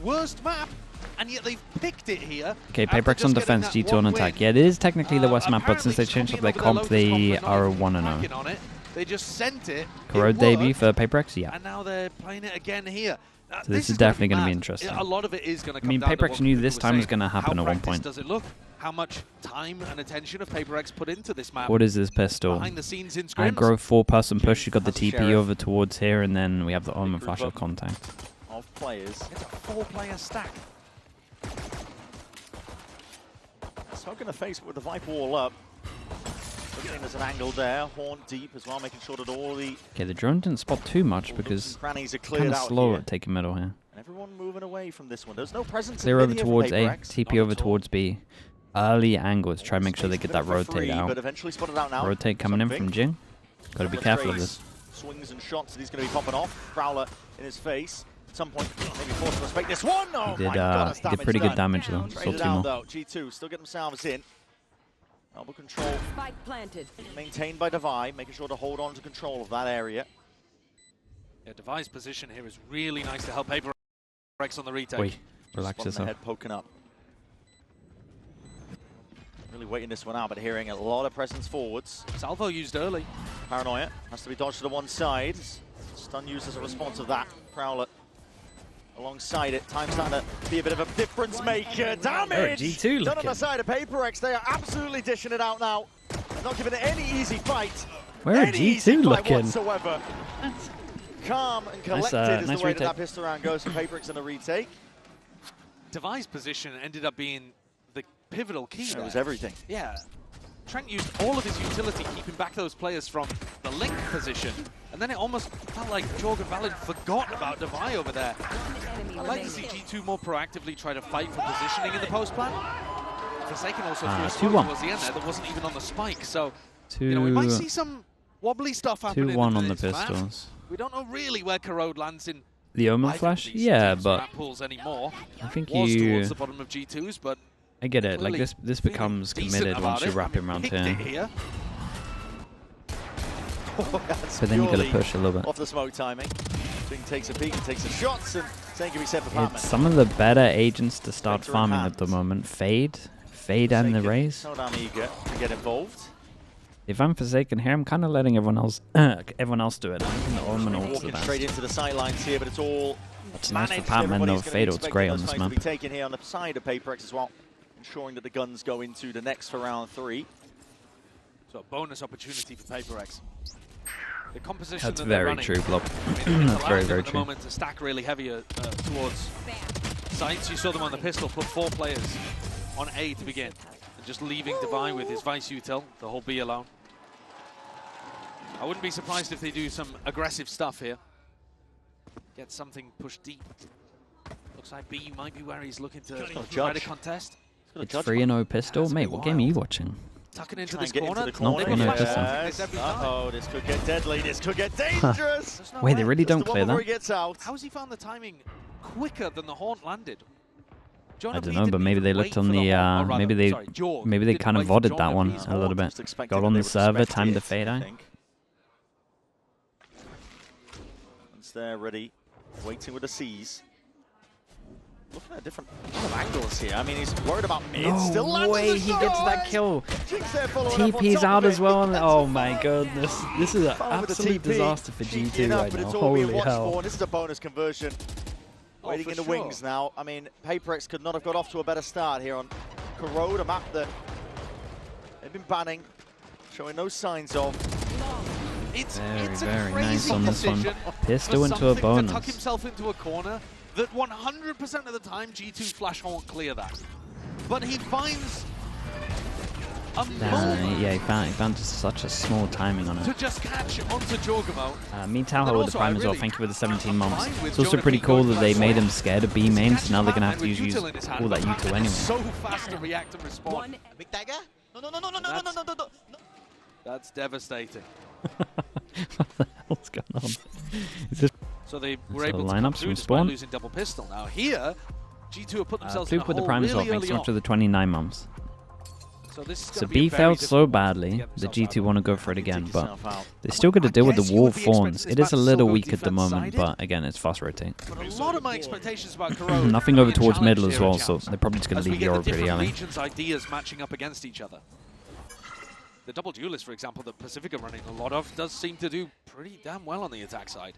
worst map, and yet they've picked it here. Okay, PRX on defense, G2 on attack. Yeah, it is technically the worst map, but since they changed up their comp, they are 1-0. They just sent it. Corrode debut for PRX, yeah. And now they're playing it again here. So this is definitely going to be interesting. A lot of it is going to come I mean, PRX knew this time was going to happen at one point. Does it look? How much time and attention have PRX put into this map? What is this pistol? Behind the scenes in Aggro 4-person push. You got the TP over towards here, and then we have the Omen flash of contact. Of players. It's a 4-player stack. So going to face it with the Viper wall up. Looking there's an angle there, horn deep as well, making sure that all the... Okay, the drone didn't spot too much because crannies are kind of slow at taking middle here. And everyone moving away from this one. There's no presence. Clear over towards A, TP over towards B. Early angles, try and make sure they get that rotate out. But eventually spotted out now. Rotate coming in from Jing. Got to be careful of this. Swings and shots that he's going to be popping off. Prowler in his face. At some point, maybe forced to respect this one. Oh he did pretty good damage though. Saw 2 more. G2 still get themselves in. Elbow control maintained by Devi, making sure to hold on to control of that area. Yeah, Devi's position here is really nice to help PRX on the retake. Wait, relax yourself. Head poking up. Really waiting this one out, but hearing a lot of presence forwards. Salvo used early. Paranoia has to be dodged to the one side. Stun used as a response of that. Prowler alongside it. Time starting to be a bit of a difference maker. Damage! G2 done on the side of PRX. They are absolutely dishing it out now. Not giving it any easy fight. Where are G2 looking? Whatsoever. Calm and collected is the way that pistol round goes for PRX in the retake. Devi's position ended up being the pivotal key. It was everything. Yeah. Trent used all of his utility, keeping back those players from the link position. And then it almost felt like Jorgen Valid forgot about Devi over there. I'd like to see G2 more proactively try to fight for positioning in the post plan. Forsaken also threw a smoke towards the end there that wasn't even on the spike. So, you know, we might see some wobbly stuff happening. 2-1 on the pistols. We don't know really where Corrode lands in the Omen flash. Yeah, but anymore. I think was towards the bottom of G2's, but I get it. Like this becomes committed once you wrap him around here. But then you got to push a little bit. Off the smoke timing. Jing takes a peek and takes some shots, and same can be said for Batman. It's some of the better agents to start farming at the moment. Fade and the Raze. So damn eager to get involved. If I'm Forsaken here, I'm kind of letting everyone else do it. I'm thinking the Omen ult's the best. Straight into the sidelines here, but it's all. It's nice for Batman though. Fade ult's great on this map. Taken here on the side of PRX as well, ensuring that the guns go into the next for round 3. So a bonus opportunity for PRX. The composition that's very true, Blob. That's very, very true. At the moment to stack really heavier towards sites. You saw them on the pistol, put 4 players on A to begin. And just leaving Devi with his Vice Util, the whole B alone. I wouldn't be surprised if they do some aggressive stuff here. Get something pushed deep. Looks like B might be where he's looking to try to contest. It's 3-0 pistol? Mate, what game are you watching? Tucking into this corner. Uh-oh, this could get deadly. This could get dangerous. Wait, they really don't clear that? How has he found the timing quicker than the Haunt landed? I don't know, but maybe they looked on the maybe they kind of vodded that one a little bit. Got on the server, timed the fade out. Once they're ready, waiting with the C's. Looking at different angles here. I mean, he's worried about mid. No way he gets that kill. TP's out as well. Oh my goodness. This is an absolute disaster for G2 right now. Holy hell. This is a bonus conversion. Waiting in the wings now. I mean, PRX could not have got off to a better start here on Corrode, a map that they've been banning, showing no signs of. It's very nice on this one. Pistol into a bonus. Tuck himself into a corner that 100% of the time G2 Flash won't clear that. But he finds a moment. Yeah, he found just such a small timing on it. To just catch onto Jorgamo. Me Talha with the prime as well. Thank you for the 17 months. It's also pretty cool that they made him scared of B main, so now they're gonna have to use all that util anyway. So fast to react and respond. Big dagger? No. That's devastating. What the hell's going on? Is this so they were able to line up through spawn? Losing double pistol. Now here, G2 have put themselves in a with the hole prime as well. really Thanks so early much for the 29 months. So this is So gonna be B a very failed so difficult one to badly get that themselves out G2 of. want to go for it again, but yourself out. they still got to deal with guess the you wall would be expecting fawns. this It is match a to little still go weak at the moment, defense-sided. but again, it's fast rotate. But a lot of my expectations about Corrode Nothing over being towards middle challenged as here well, at so Champs, they're probably just going as to we leave get the Euro pretty different early. regions' ideas matching up against each other. The double duelist, for example, that Pacific are running a lot of, does seem to do pretty damn well on the attack side.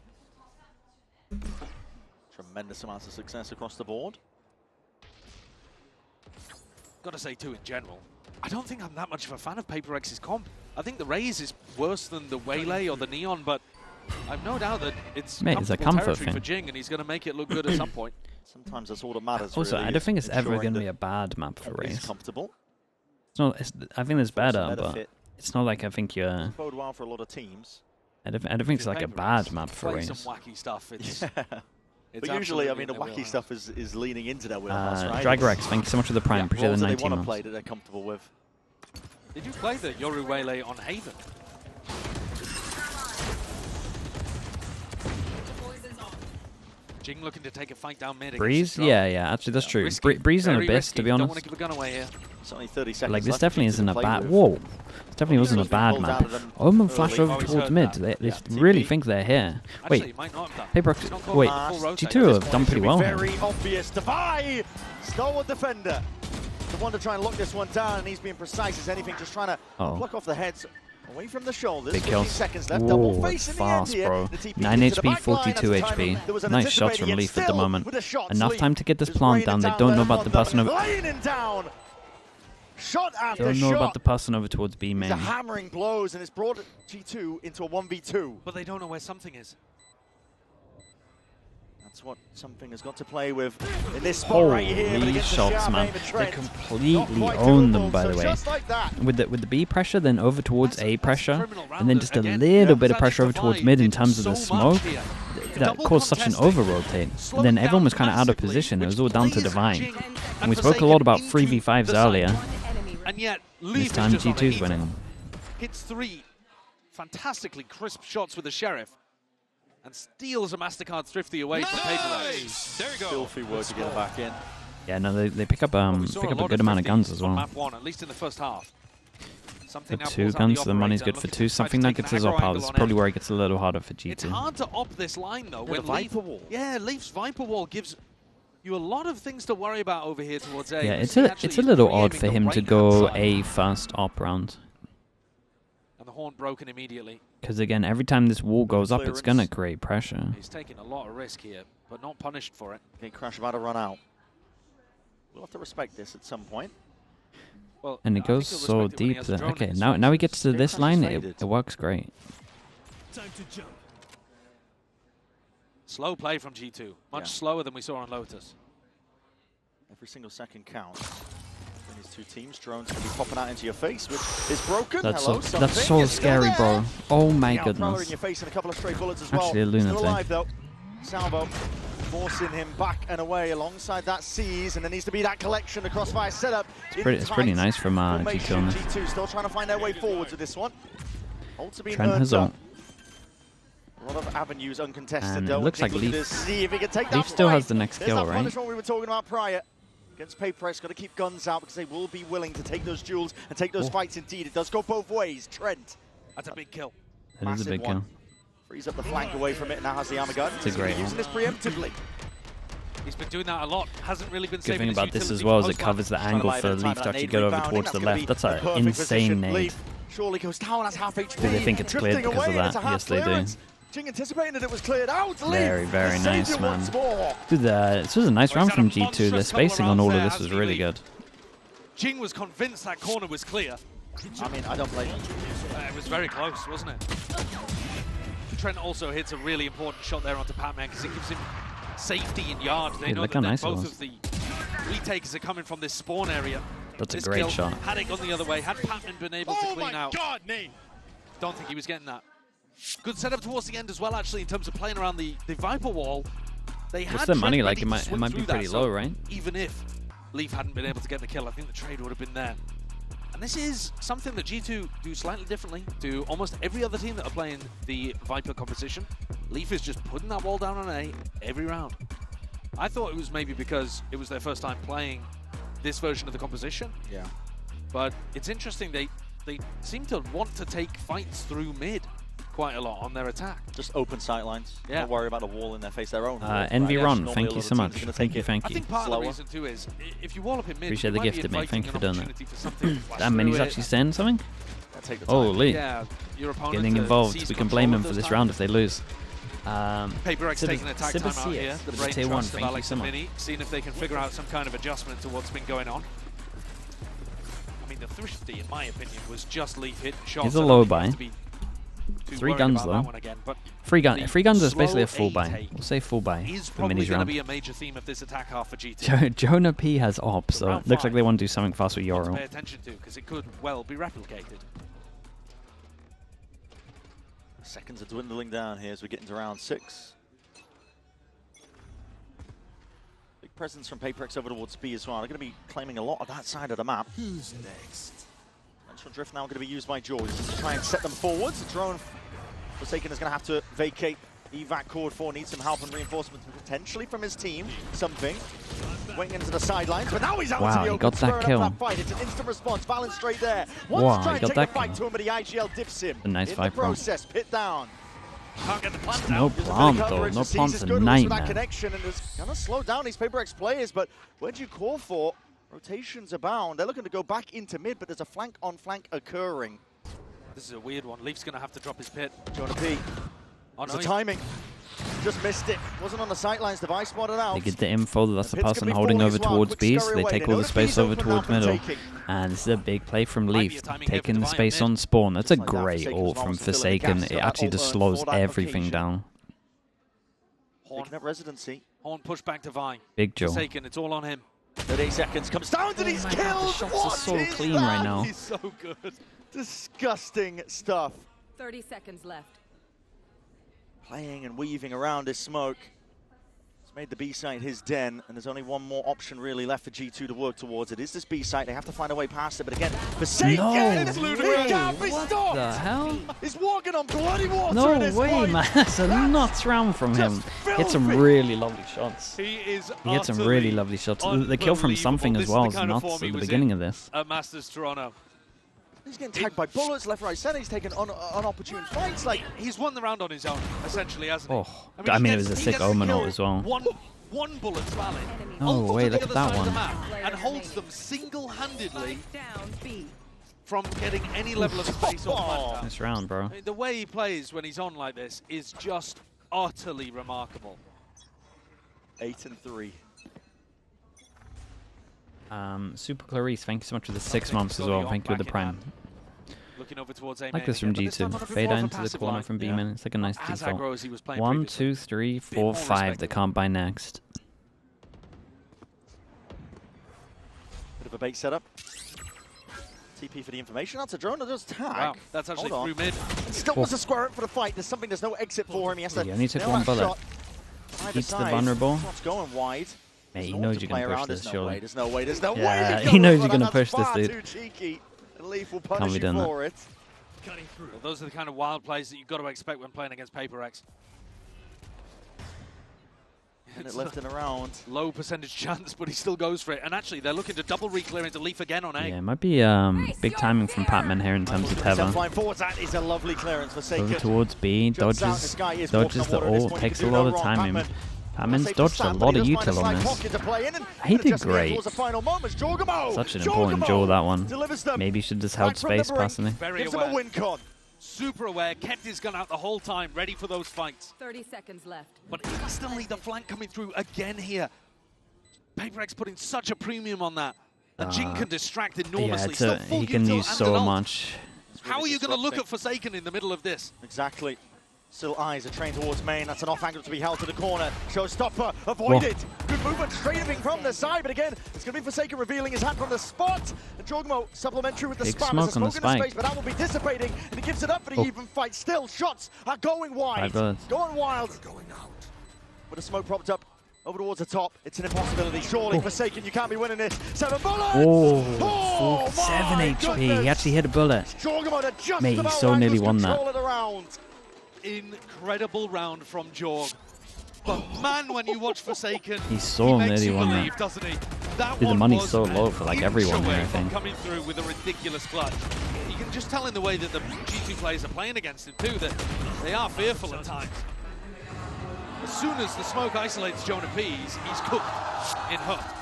Tremendous amounts of success across the board. Got to say, too, in general, I don't think I'm that much of a fan of PRX's comp. I think the Raze is worse than the Waylay or the Neon, but I've no doubt that it's Mate, it's a comfortable comfort territory thing. for Jing, and he's going to make it look good at some point. Sometimes that's all that matters. Also, really, I don't think it's ever ensuring going to that be a bad map for everybody's Raze. comfortable. It's not. I think it's better, but benefit. it's not like I think you're. Bode well for a lot of teams. I don't think it's like a bad map for Play some Raze. wacky stuff. It's, But usually, I mean, the wacky stuff is leaning into their wheelhouse, right? Dragrex, thank you so much for the prime. Appreciate the Roles that 19 they want to months. play that they're comfortable with. Did you play the Yoru Waylay on Haven? Jing looking to take a fight down mid. Breeze? Yeah, actually that's true. Breeze and Abyss, to be Don't honest. want to give a gun away here. It's only 30 seconds Like, this left definitely to isn't a play bad... with. Whoa! This definitely wasn't a bad Pulled map. out of them Omen flash early. over Oh, he's towards heard mid. that. They Yeah, really TP. think they're here. Actually, Wait, he might not have done. PRX... He's not called Wait, for the full rotate. G2 have done It should pretty be well very here. obvious. Defy! Stalwart defender. The one to try and lock this one down, and he's being precise as anything, just trying to block off the heads. Away from the shoulders. Big 15 kills. seconds left. Double Whoa, face in fast, the end bro. here. The TP 9 into the HP, back line. 42 At the time, HP. there was an Nice shots from anticipated, Leaf at the still moment. with the shots, Enough Leaf time to get this just plant raining down. They down don't know those about the ones, person over... Raining down. Shot after Don't know shot. about the person over towards B These main. are hammering blows, and it's brought G2 into a 1v2. But they don't know where something is. That's what something has got to play with in this spot right here. but Holy against the shots, sharp man. aim of They Trent. completely Not quite own them, doable, by so the way. just like that. With the B pressure, then over towards That's A pressure, criminal round and then just a again. little bit of Sandy pressure over towards Defy mid in did terms of the so much smoke. here. That Double caused such an contesting, over-rotate. slowed And then down everyone was kind of out of massively, position. It was which all down to plays Divine. Jing And we and spoke a lot about Forsaken into 3v5s the side. earlier. And yet, This Leaf time is just on a G2's heater. winning them. Hits 3 fantastically crisp shots with the Sheriff and steals a MasterCard Thrifty away from PRX. There you go. Filthy work to get it back in. Yeah, no, they pick up We saw a lot good amount of Thrifties guns as on well. Map 1, at least in the first half. Something For now 2 pulls out guns, so the operator, money's good for looking 2. to try Something to that take gets an his aggro op out. angle This is on probably it. where it gets a little harder for It's G2. hard to op this line, though. Yeah, When the Viper wall. Yeah, Leaf's Viper wall gives you a lot of things to worry about over here towards A. Yeah, You it's see a actually little he's odd for pre-aiming him the to right-hand go side. A first op round. And the horn broken immediately. Because again, every time this wall goes up, it's Clearance. gonna create pressure. He's taking a lot of risk here, but not punished for it. Okay, Crash about to run out. We'll have to respect this at some point. Well, And I it think goes he'll so respect it when he deep has a that drone in okay, his now sights. he gets to Very this much line, faded. it works great. Time to jump. Slow play from G2. Much Yeah. slower than we saw on Lotus. Every single second counts. When these two teams, drones can be popping out into your face, which is broken. That's Hello, so that's something so is still scary, there. bro. Oh my Now, Prowler in goodness. your face and a couple of stray bullets as Actually, a well. Still lunatic. alive though. Salvo forcing him back and away alongside that Seize, and there needs to be that collection across fire setup. It's pretty nice from G2 on this. G2 still trying to find their way forwards with this one. Ults are being Trent has earned ult. up. A lot of avenues uncontested And it though. looks like Looking to Leaf- see if he can take Leaf that still fight. has the next There's kill, that right? punishment we were talking about prior. Against PRX, got to keep guns out because they will be willing to take those duels and take those fights indeed. It does go both ways. Trent. That's a big kill. It is a Massive big one. kill. Frees up the flank away from it, now has the armor gun. It's a great Using this preemptively. He's been doing that a lot. Hasn't really been Good saving thing his about this utility as well is for it covers the Trying to angle buy a for bit of time Leaf for to that actually nade get over rebounding. towards That's the gonna left. be That's a an perfect insane position. nade. Leaf surely goes down, that's half HP. Do they think it's cleared Drifting because of away, that? it's a half Yes, they do. clearance. Jing anticipating that it was cleared out. Very, Leaf, very the nice, saviour man. once more. Dude, this was a nice Well, round he's from had a G2. monstrous The couple of spacing on all of rounds this there, was really hasn't good. Jing was convinced that corner was clear. I mean, I don't blame him. It was very close, wasn't it? Trent also hits a really important shot there onto Patman because it gives him safety in yard. They Dude, know look that how then nice it both was. of the retakers are coming from this spawn area. That's a This great kill, shot. Had it gone the other way, had Patman been able to Oh clean my out, God, Nate. don't think he was getting that. Good setup towards the end as well, actually, in terms of playing around the Viper wall. They What's had the Trent money like? ready It to might swing be through pretty that, low, so right? even if Leaf hadn't been able to get the kill, I think the trade would have been there. And this is something that G2 do slightly differently to almost every other team that are playing the Viper composition. Leaf is just putting that wall down on A every round. I thought it was maybe because it was their first time playing this version of the composition. Yeah. But it's interesting, they seem to want to take fights through mid quite a lot on their attack. Just open sightlines. Yeah. Don't worry about the wall in their face, their own wall. Envy right? Ron, Normally thank a you lot so of much. teams are gonna Thank take you, it. thank I you. think part of Slower. the reason too is if you wall up in mid, Appreciate you the might be gifted, mate. inviting Thank you an for doing that. opportunity for something to flash Damn, man, he's through actually it. saying something? Take the time. Holy. Yeah, your opponent Getting involved. sees We can blame control him of for those this round if timings. they lose. PRX taking an attack time out here. The brain Tier 1, trust of thank you Alex so and much. Mini, seeing if they can figure out some kind of adjustment to what's been going on. I mean, the Thrifty, in my opinion, was just leaf hit shots. He's a I don't low think you have buy. to be too 3 worried guns about that though. one again, but Free guns is basically a slow full A buy. take We'll say full buy is for probably Mini's going to round. be a major theme of this attack half for GT. Jonah P has ops, so Round it looks like 5. they want to do something fast with One to Yoro. pay attention to, because it could well be replicated. Seconds are dwindling down here as we get into round 6. Big presence from PRX over towards B as well. They're going to be claiming a lot of that side of the map. Who's next? Central Drift now going to be used by George to try and set them forwards. The drone Forsaken is going to have to vacate. Evac Cord 4 needs some help and reinforcements potentially from his team. Something. Wing into the sidelines, but now he's out Wow, to the he open, got that squaring up kill. that fight. It's an instant response. Balance straight there. Wow, Wants to try he and got take that the fight kill. to him, but the IGL dips him. A nice in fight, the bro. process. Pit down. Can't get the plant No out. There's a bit of plant though. coverage. No The C's plant's is a good with that nightmare. connection, and it's going to slow down these PRX players, but where do you call for? Rotations abound. They're looking to go back into mid, but there's a flank on flank occurring. This is a weird one. Leaf's going to have to drop his pit. Jonah P. Oh, There's no, the timing. Just missed it. Wasn't on the sightlines. Device spotted out. They get the info that that's the Pit's person gonna be holding falling over as well. towards Quick B, so scurry they away. take They all know the the space B's over open now towards for the middle. taking. And this is a big play from Might be a Leaf, timing here for taking the Divine space mid. on spawn. That's a Just like that, great Forsaken's ult from also filling the Forsaken. gaps It for actually that just ult slows for that everything occasion. down. Horn, Taking up residency. Horn push back to Vine. Big Joe. Forsaken, it's all on him. 38 seconds. Comes down to these my God, the kills. shots are What so is clean that? right now. He's so good. Disgusting stuff. 30 seconds left. Playing and weaving around his smoke. It's made the B site his den, and there's only one more option really left for G2 to work towards. It is this B site. They have to find a way past it, but again, Forsaken! No It's way. He can't be What stopped! the hell? He's walking on bloody water No in this way, fight. man. That's a nuts round from him. just Hit some filthy. really lovely shots. He is He had some really lovely shots. The kill from Something as well is nuts at the beginning of this. At Masters Toronto. He's getting tagged by bullets left, right, center. He's taking unopportune fights. Like, He's won the round on his own, essentially, hasn't he? Oh, I I he mean, it gets- was a he sick gets the Omen ult kill, as well. One bullet's valid. No Ult way, to the look at other that side of the one. map and holds them single-handedly Down B. from getting any level of space or plant down. Nice round, bro. I mean, the way he plays when he's on like this is just utterly remarkable. 8-3. Super Clarice, thank you so much for the 6 months as well. Thank you with the Prime. Looking over towards A Like main this from again, but this time G2. on a bit Fade more out of a into the passive corner line. from B Yeah. man. It's like a nice As default. aggro as he was playing 1, previously. 2, 3, Bit 4, more 5. They respectable. can't buy next. Bit of a bait setup. TP for the information. That's a drone that does tag. Wow, that's actually Hold on. through mid. Still wants to square it for the fight. There's something. There's no exit for him. He has to He only took nail one that bullet. shot. Either Keeps the side. vulnerable. Shot's going wide. Mate, he No one knows to you're play going to around. push this, There's no way. surely. There's no way. There's no Yeah, way. to he go knows for you're that. gonna push That's this, far dude. too cheeky. And Leaf will be punish you done that. for it. Cutting through. Well, those are the kind of wild plays that you've got to expect when playing against PRX. And it It's left a and around. low percentage chance, but he still goes for it. And actually, they're looking to double re-clear into Leaf again on A. Yeah, it might be big timing from Patman here in terms of Teva. Flying forwards. That is a lovely clearance for Over Saker. towards B, Jumps out, dodges this guy is dodges walking the on water at this ult, point. takes He a can do lot no of wrong. timing. Patman. Patman's Safe to dodged a stand, but lot he of does find a util on slight this. pocket to play in, and He did just great. towards the final moments. Jorgamo. Such an important Joe, that one. Delivers them. Maybe he should just held Right from the space brink. personally. Very Gives him a aware. win con. Super aware, kept his gun out the whole time, ready for those fights. 30 seconds left. But instantly the flank coming through again here. PRX putting such a premium on that. And Jin can distract Yeah, enormously. it's Still a, full he can util use and so an ult. much. How are you going to look at Forsaken in the middle of this? Exactly. Still eyes are trained towards main. That's an off angle to be held to the corner. Showstopper avoided. Good movement straight from the side, but again, it's going to be Forsaken revealing his hand from the spot. And Jorgamo supplementary with the Big spam. smoke There's a on the smoke in the spike. space, but that will be dissipating, and he gives it up for the even fight. Still, shots are going wide. 5 bullets. Going wild. With the smoke propped up over towards the top. It's an impossibility. Surely, Forsaken, you can't be winning this. 7 bullets! Oh, my 7 HP. goodness. He actually hit a bullet. Jorgamo to just Mate, he about so nearly wrangles won that. control of the round. Incredible round from Jorg. But man, when you watch Forsaken, He's so he makes nearly you won believe, that. doesn't he? That Dude, the one money's was so an low for like everyone inch here, away I from think. coming through with a ridiculous clutch. You can just tell in the way that the G2 players are playing against him too that they are fearful at times. As soon as the smoke isolates Jonah Pease, he's cooked in Hut.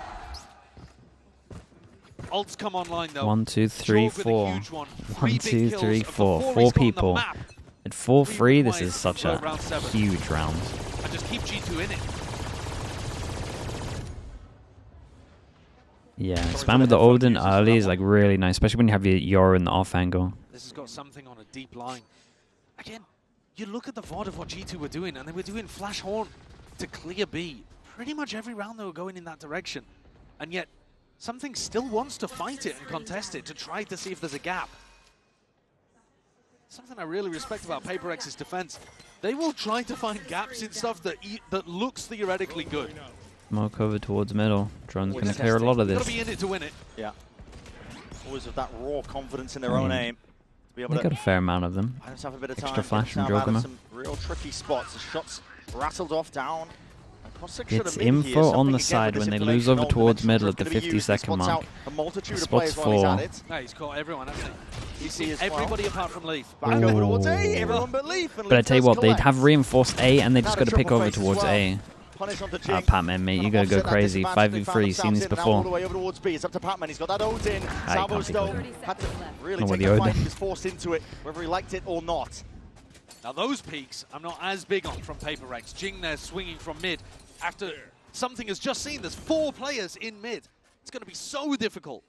Ults come online though. 1, 2, 3, Jorg with a 4. huge one. 1, 2, 3, 4. 4 people. At 4-3, this is such a huge round. And just keep G2 in it. Yeah, spam with the Odin early is like really nice, especially when you have your Yoru in the off angle. This has got something on a deep line. Again, you look at the VOD of what G2 were doing, and they were doing Flash Horn to clear B. Pretty much every round they were going in that direction. And yet, something still wants to fight it and contest it to try to see if there's a gap. Something I really respect about PaperX's defense. They will try to find gaps in stuff that looks theoretically good. Smoke over towards middle. Drone's going to clear a lot of You've this. got to be in it to win it. Yeah. Always with that raw confidence in their own aim. To be able They got a fair amount of them. I just have a bit of Extra time. flash from Now out of Jogama. some real tricky spots. The shots rattled off down. It's info on the side when they lose over towards middle at the 50-second mark. Spot's 4. No, he's caught everyone, hasn't he? He's seen everybody apart from Leaf. Back over towards A, everyone but Leaf. But I tell you what, they'd have reinforced A and they just got to pick over towards A. Patman, mate, you gotta go crazy. 5v3, seen this before. It's up to Patman, he's got that Odin. Salvo's though had to really Not with take the a fight. Odin. He was forced into it, whether he liked it or not. Now those peaks I'm not as big on from PaperX. Jing there swinging from mid after something has just seen. There's 4 players in mid. It's going to be so difficult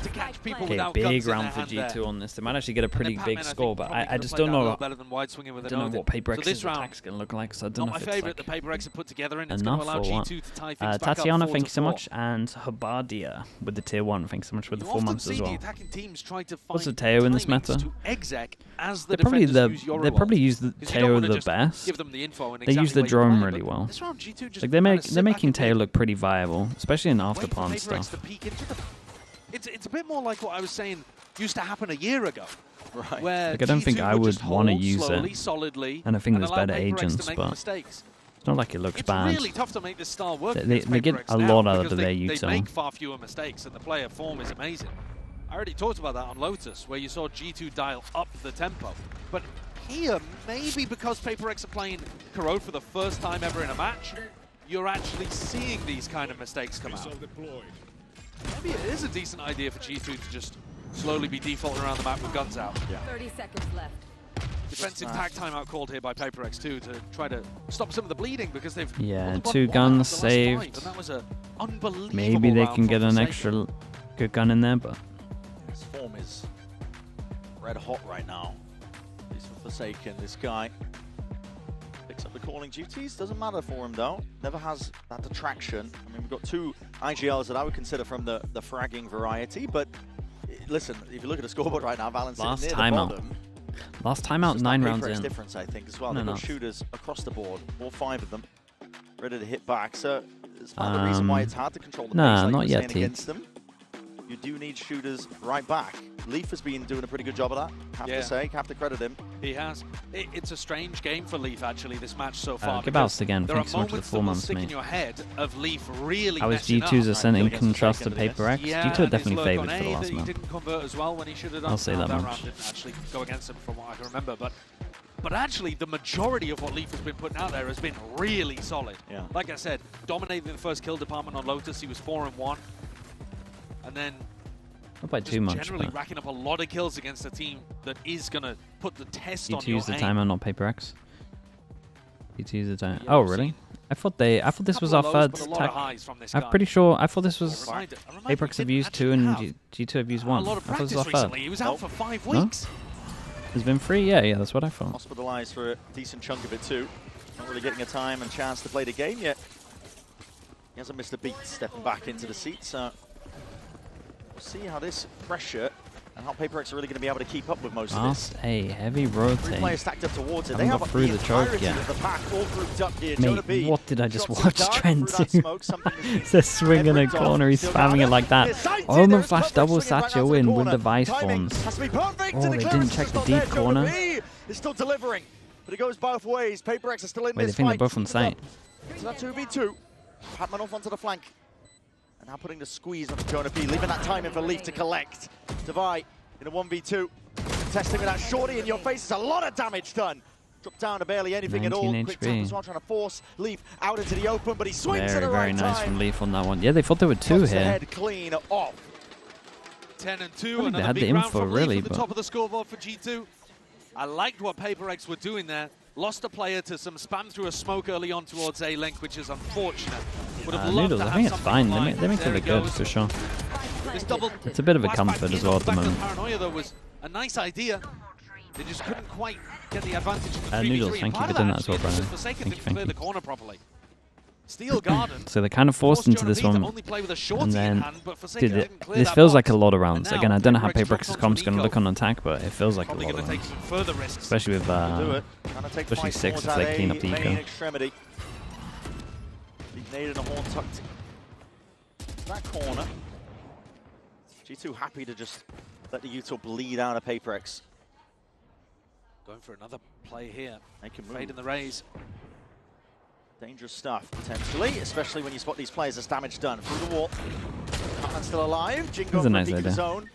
to catch people Okay, without big guns in round their for hand G2 there. on this. They might actually get a pretty And then big Patman, I score, think, but probably I could've just played don't that a know. lot better than wide swinging with I an don't know Odin. what PaperX's this round, attack's going to look like, so I don't not know my if it's favourite like that PaperX have put together, and it's going enough to allow or what. G2 to tie things back Tatiana, up thank you so 4-4. much, and Habadia with the tier 1. Thanks so much for the You 4 often months see as well. the attacking teams try to find What's the Teo in this timings meta? to exec as the They probably defenders use Yoru they probably ult. use the 'Cause you don't Teo wanna the just best. give them the info and They use the exactly where you're drone playing, really but well. this round G2 just Like kinda they're sit making back Teo and look pretty viable, especially in wait after for pawn PaperX stuff. to peek into the... It's a bit more like what I was saying used to happen a year ago. Right. Where Like, I don't think G2 I would would just wanna hold use it. slowly, solidly, And I think there's allow better PaperX agents, to make but mistakes. it's not like it looks It's bad. really tough to make this style work. They against get PaperX a now lot out of because their they util. make far fewer mistakes, and the player form is amazing. I already talked about that on Lotus, where you saw G2 dial up the tempo. But here, maybe because PaperX are playing Corrode for the first time ever in a match, you're actually seeing these kind of mistakes come out. Maybe it is a decent idea for G2 to just slowly be defaulting around the map with guns out. Yeah. 30 seconds left. Defensive tag timeout called here by PaperX too to try to stop some of the bleeding because they've Yeah, won 2 one guns out of the last saved. 5, and that was a unbelievable Maybe they round can for get an Forsaken. extra good gun in there, but His form is red hot right now. He's for Forsaken. This guy picks up the calling duties. Doesn't matter for him though. Never has that detraction. I mean, we've got 2 IGLs that I would consider from the fragging variety, but listen, if you look at the scoreboard right now, Valence is Last near the timeout. bottom. last time out, It's just 9 that rounds PaperX in. difference, I think, as well. No, They've got no. shooters across the board, all 5 of them, ready to hit back. So it's part of the reason why it's hard to control the nah, pace like not you were yet, saying T. against them. You do need shooters right back. Leaf has been doing a pretty good job of that, have to say, have to credit him. He has. It's a strange game for Leaf, actually, this match so far. Give because us again. there Thanks so are much for the moments 4 that will months, stick in mate. your head of Leaf really How is messing G2's up. ascent in against contrast to Forsaken, I guess. PaperX? Yeah, G2 are and his definitely lurk favoured on for the A last that he map. didn't convert as well when he should have done. I'll say that round much. didn't actually go against him from what I can remember, but actually the majority of what Leaf has been putting out there has been really solid. Yeah. Like I said, dominating the first kill department on Lotus, he was 4-1, and then Not by just too much, generally but racking up a lot of kills against a team that is going to put the test on G2 your use the aim. timer, not PaperX. G2 use the timer. Yeah, Oh, we've really? seen I thought this was our Couple of third lows, but a lot tag. of highs from this I'm guy. pretty sure. I thought this was I remind PaperX we have used didn't 2 and actually G2 have used have 1. a lot of I thought this practice was our third. recently. He was out for 5 No? weeks. There's been 3? Yeah, that's what I thought. Hospitalized for a decent chunk of it too. Not really getting a time and chance to play the game yet. He hasn't missed a beat stepping back into the seat, so we'll see how this pressure and how PaperX are really going to be able to keep up with most of this. Last A, heavy 3 rotate. players stacked up towards it. They Haven't have got through the choke entirety yet. of the pack all grouped up here. Jonah B Mate, what did I just drops watch it dark Trent through that do? smoke, something that's been They're swinging a ripped off. corner, he's Still spamming down it like that. there. Sights in, Omen there's flash coverage double swinging right satchel down to in the with corner. the vice Timing forms. has to be perfect, Oh, and the they didn't clearance check is the not there. deep Jonah corner. B is still delivering, but it goes both ways. PaperX are still in Wait, this they think they're fight. both on site. into that 2v2. Patman off onto the flank. And now putting the squeeze onto Jonah P, leaving that time in for Leaf to collect. Devi in a 1v2. Testing with that shorty in your face. It's a lot of damage done. Dropped down to barely anything at all. Quick tap as well, trying to force Leaf out into the open, but he swings at the right time. Very nice from Leaf on that one. Yeah, they thought there were two here. Head clean off. 10 and 2. I think they had the info really, at the top of the scoreboard for G2. I liked what PRX were doing there. Lost a player to some spam through a smoke early on towards A-Link, which is unfortunate. Would have loved Noodles, to I have think it's something fine. online. They make it look good for sure. It's a bit of a comfort as well at the moment. Paranoia though was a nice idea. They just couldn't quite get the advantage of the 3v3. Noodles, thank you for doing that as well, Brian. Thank you. The corner properly. Steel Garden. So they're kind of forced into this one, and then dude, this feels like a lot of rounds. Again, I don't know how PRX's comp's going to look on attack, but it feels like a lot of rounds. Especially with especially 6 if they clean up the eco. Nade and a horn tucked that corner. G2 happy to just let the util bleed out of PRX. Going for another play here. Make him Fade in the raise. Dangerous stuff, potentially, especially when you spot these players as damage done. Through the wall. Patman's still alive. Jingo nice in the zone.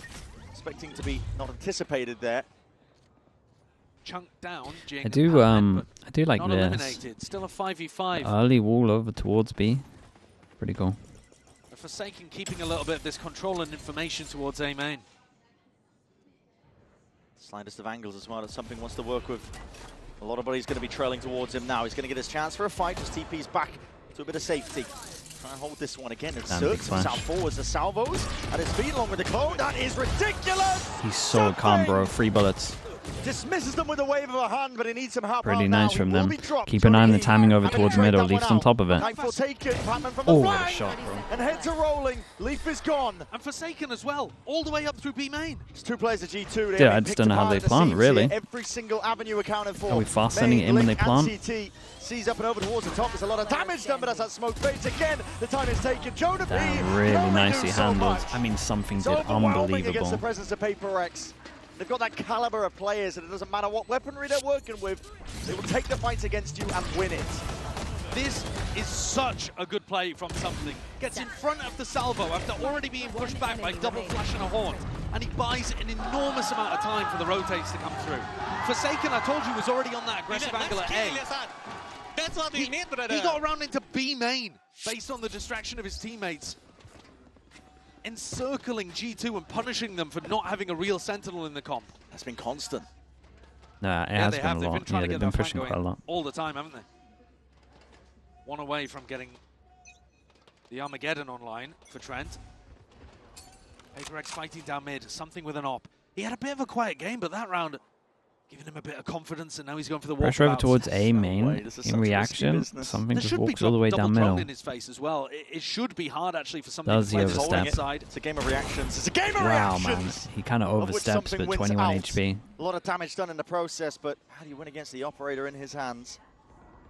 Expecting to be not anticipated there. Chunked down. I do like not this. Eliminated. Still a 5v5. Early wall over towards B. Pretty cool. Forsaken keeping a little bit of this control and information towards A main. Slightest of angles as well. That's something he wants to work with. A lot of bodies going to be trailing towards him now. He's going to get his chance for a fight. Just TP's back to a bit of safety. Trying to hold this one again. It circs himself forwards. The salvos at his feet along with the clone. That is ridiculous! He's so calm, bro. 3 bullets. Dismisses them with a wave of a hand, but he needs some help. Pretty nice from them. Keep an eye on the timing over towards middle. Leaf's on top of it. Oh, what a shot, bro. And heads are rolling. Leaf is gone. And Forsaken as well, all the way up through B main. It's 2 players at G2. Yeah, I just don't know how they plant, really. Every single avenue accounted for. Are we fast sending it in when they plant? Sees up and over towards the top. There's a lot of damage done, but as that smoke fades again, the time is taken. Jonah P. Really nicely handled. I mean, something did unbelievable. Against the presence of PRX. They've got that caliber of players, and it doesn't matter what weaponry they're working with, they will take the fight against you and win it. This is such a good play from Something. Gets in front of the salvo after already being pushed back by double flash and a haunt, and he buys an enormous amount of time for the rotates to come through. Forsaken, I told you, was already on that aggressive angle at A. That's what we need, brother. He got around into B main based on the distraction of his teammates. Encircling G2 and punishing them for not having a real sentinel in the comp. That's been constant. Nah, it has been a lot. Yeah, they've been pushing quite a lot. All the time, haven't they? One away from getting the Armageddon online for Trent. PRX fighting down mid, Something with an op. He had a bit of a quiet game, but that round giving him a bit of confidence, and now he's going for the pressure over towards A main in reaction. Something just walks all the way down middle. In his face as well. It should be hard actually for Something Does to play he overstep? Side. It's a game of reactions. It's a game of reactions. Wow, man. He kind of oversteps, but 21 HP. A lot of damage done in the process, but how do you win against the operator in his hands?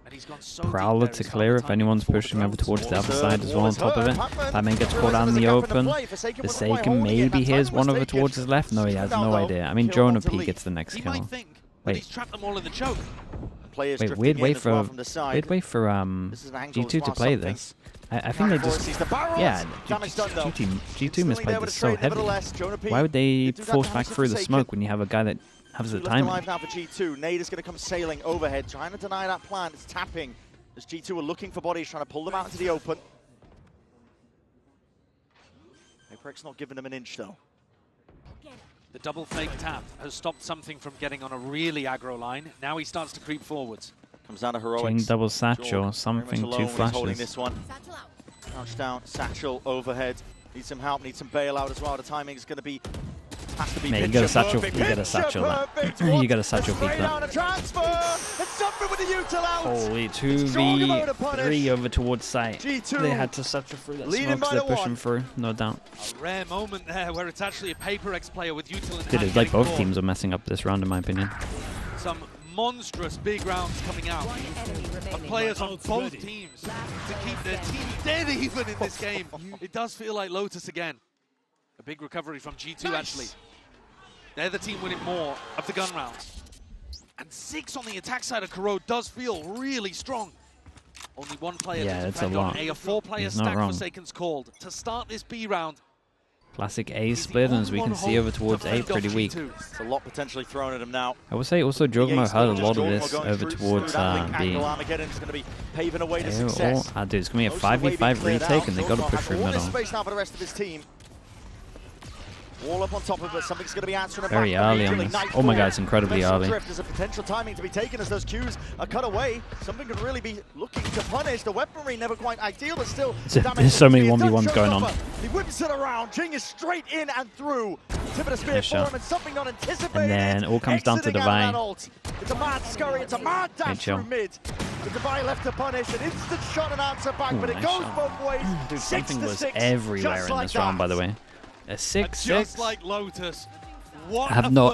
And he's gone so Prowler to clear if anyone's pushing over towards the other side as well on top of it. Patman gets caught out in the open. Forsaken maybe here's one over towards his left. No, he has no idea. I mean, Jonah P gets the next kill. Wait. He's trapped them all in the choke. Wait, weird way for G2 to play this. I think they just G2 misplayed this so heavily. Why would they force back through the smoke when you have a guy that has the timing? Now for G2. Nade is going to come sailing overhead, trying to deny that plant. It's tapping as G2 are looking for bodies, trying to pull them out into the open. PRX not giving them an inch though. The double fake tap has stopped Something from getting on a really aggro line. Now he starts to creep forwards. Comes down to heroics. King double satchel, Something 2 flashes. Holding this one. Crouch down, satchel overhead. Needs some help, needs some bailout as well. The timing is going to be. Has to be mate, you got a satchel. You got a satchel. You got a satchel peek that. Holy 2v3 over towards site. They had to satchel through that smoke, so they're pushing through, no doubt. A rare moment there where it's actually a PRX player with util in Dude, it's like both teams are messing up this round in my opinion. Some monstrous big rounds coming out of players on both teams to keep their team dead even in this game. It does feel like Lotus again. A big recovery from G2 actually. They're the team winning more of the gun rounds. And 6 on the attack side of Corrode does feel really strong. Only one player Yeah, to it's a defend on lot. A. A 4-player He's not stack wrong. Forsaken's called to start this B round. Classic A split, and as we can see over towards A, pretty weak. It's a lot potentially thrown at him now. I would say also Jogmo had a lot of this over towards B. Armageddon's going to be paving a way to success. Dude, it's going to be a 5v5 retake, and they got to push through middle. Space now for the rest of his team. All up on top of it, something's going to be answering Very early on this. Oh my god, it's incredibly early. There's a potential timing to be taken as those Qs are cut away. Something could really be looking to punish. The weaponry never quite ideal, but still. There's so many 1v1s going on. He whips it around. Jing is straight in and through. Tip of the spear for him, and something not anticipated. And then it all comes down to Divine. It's a mad scurry, it's a mad dash through mid. The Divine left to punish, an instant shot and answer back, but it goes both ways. Dude, something was everywhere in this round, by the way. A 6-6. Just like Lotus. I have no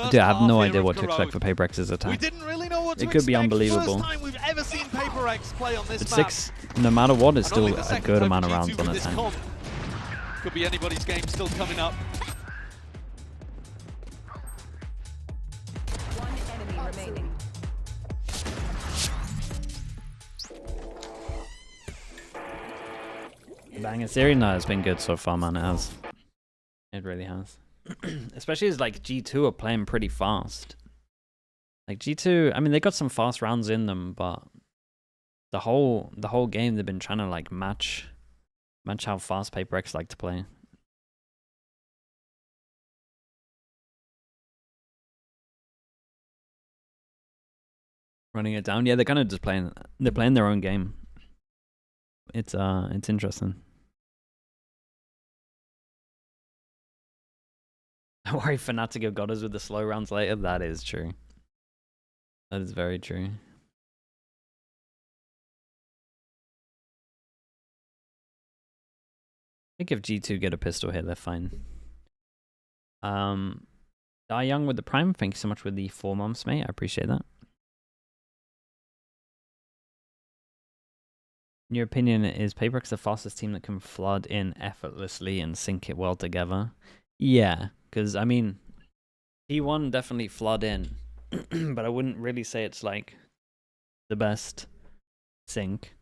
idea what to expect for PRX's attack. We didn't really know what to It could be unbelievable. First time we've ever seen PRX play on this But map. 6, no matter what, is still a good amount of rounds on attack. Could be anybody's game still coming up. One enemy remaining. Bang, series no, it's been good so far, man. It has. It really has. Especially as like G2 are playing pretty fast. Like G2, I mean, they got some fast rounds in them, but the whole game they've been trying to like match how fast PRX like to play. Running it down, yeah, they're kind of just playing. They're playing their own game. It's interesting. Don't worry, Fnatic got us with the slow rounds later. That is true. That is very true. I think if G2 get a pistol here, they're fine. Die Young with the Prime. Thank you so much with the 4 months, mate. I appreciate that. In your opinion, is PRX the fastest team that can flood in effortlessly and sync it well together? Yeah, because, I mean, T1 definitely flood in, but I wouldn't really say it's, like, the best sync.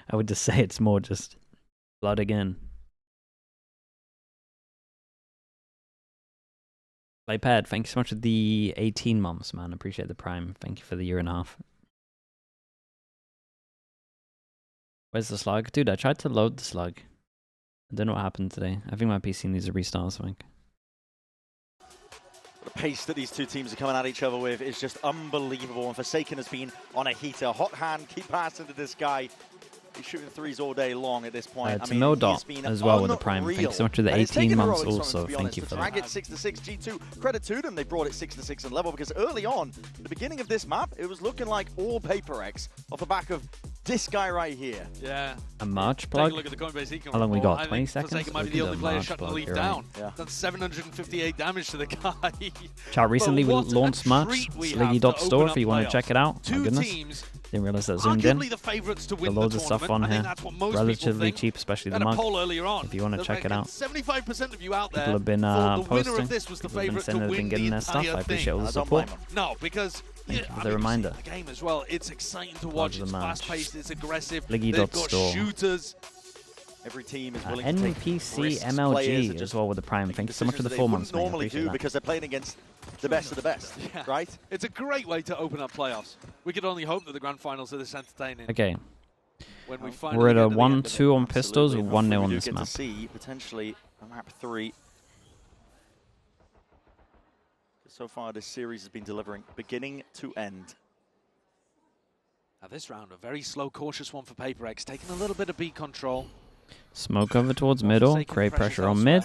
I would just say it's more just flood again. Playpad, thank you so much for the 18 months, man. Appreciate the Prime. Thank you for the 1.5 years. Where's the slug? Dude, I tried to load the slug. I don't know what happened today. I think my PC needs a restart or something. The pace that these two teams are coming at each other with is just unbelievable. And Forsaken has been on a heater. Hot hand, keep passing to this guy. He's shooting threes all day long at this point. To Mildot as well with the Prime. Thank you so much for the 18 months also. Thank you for that. Drag it 6-6. G2, credit to them. They brought it 6-6 in level because early on, the beginning of this map, it was looking like all PRX off the back of this guy right here. Yeah. A March plug? Take a look at the Coinbase he can How long we got? I 20 think seconds? Forsaken might be the only player shutting the lead down. Yeah. Done 758 damage to the guy. Chat recently we launched March. Sliggy.store if you want to check it out. My goodness. Didn't realize that zoomed in. The loads of stuff on here. Relatively cheap, especially the mug. If you want to check it out. 75% of you out there People have been posting. People have been saying they've been getting their stuff. I appreciate all the support. No, because thank you for the reminder. The game as well. It's exciting to watch. It's fast-paced. It's aggressive. Sliggy.store. Shooters. Every team is willing to take NPC MLG as well with the Prime. Thank you so much for the 4 months, mate. Normally do because they're playing against the best of the best, right? It's a great way to open up playoffs. We could only hope that the grand finals are this entertaining. Okay. When we're at a 1-2 on pistols, 1-0 on this map. To see potentially a map 3. So far, this series has been delivering beginning to end. Now this round, a very slow, cautious one for PRX, taking a little bit of B control. Smoke over towards middle, create pressure on mid.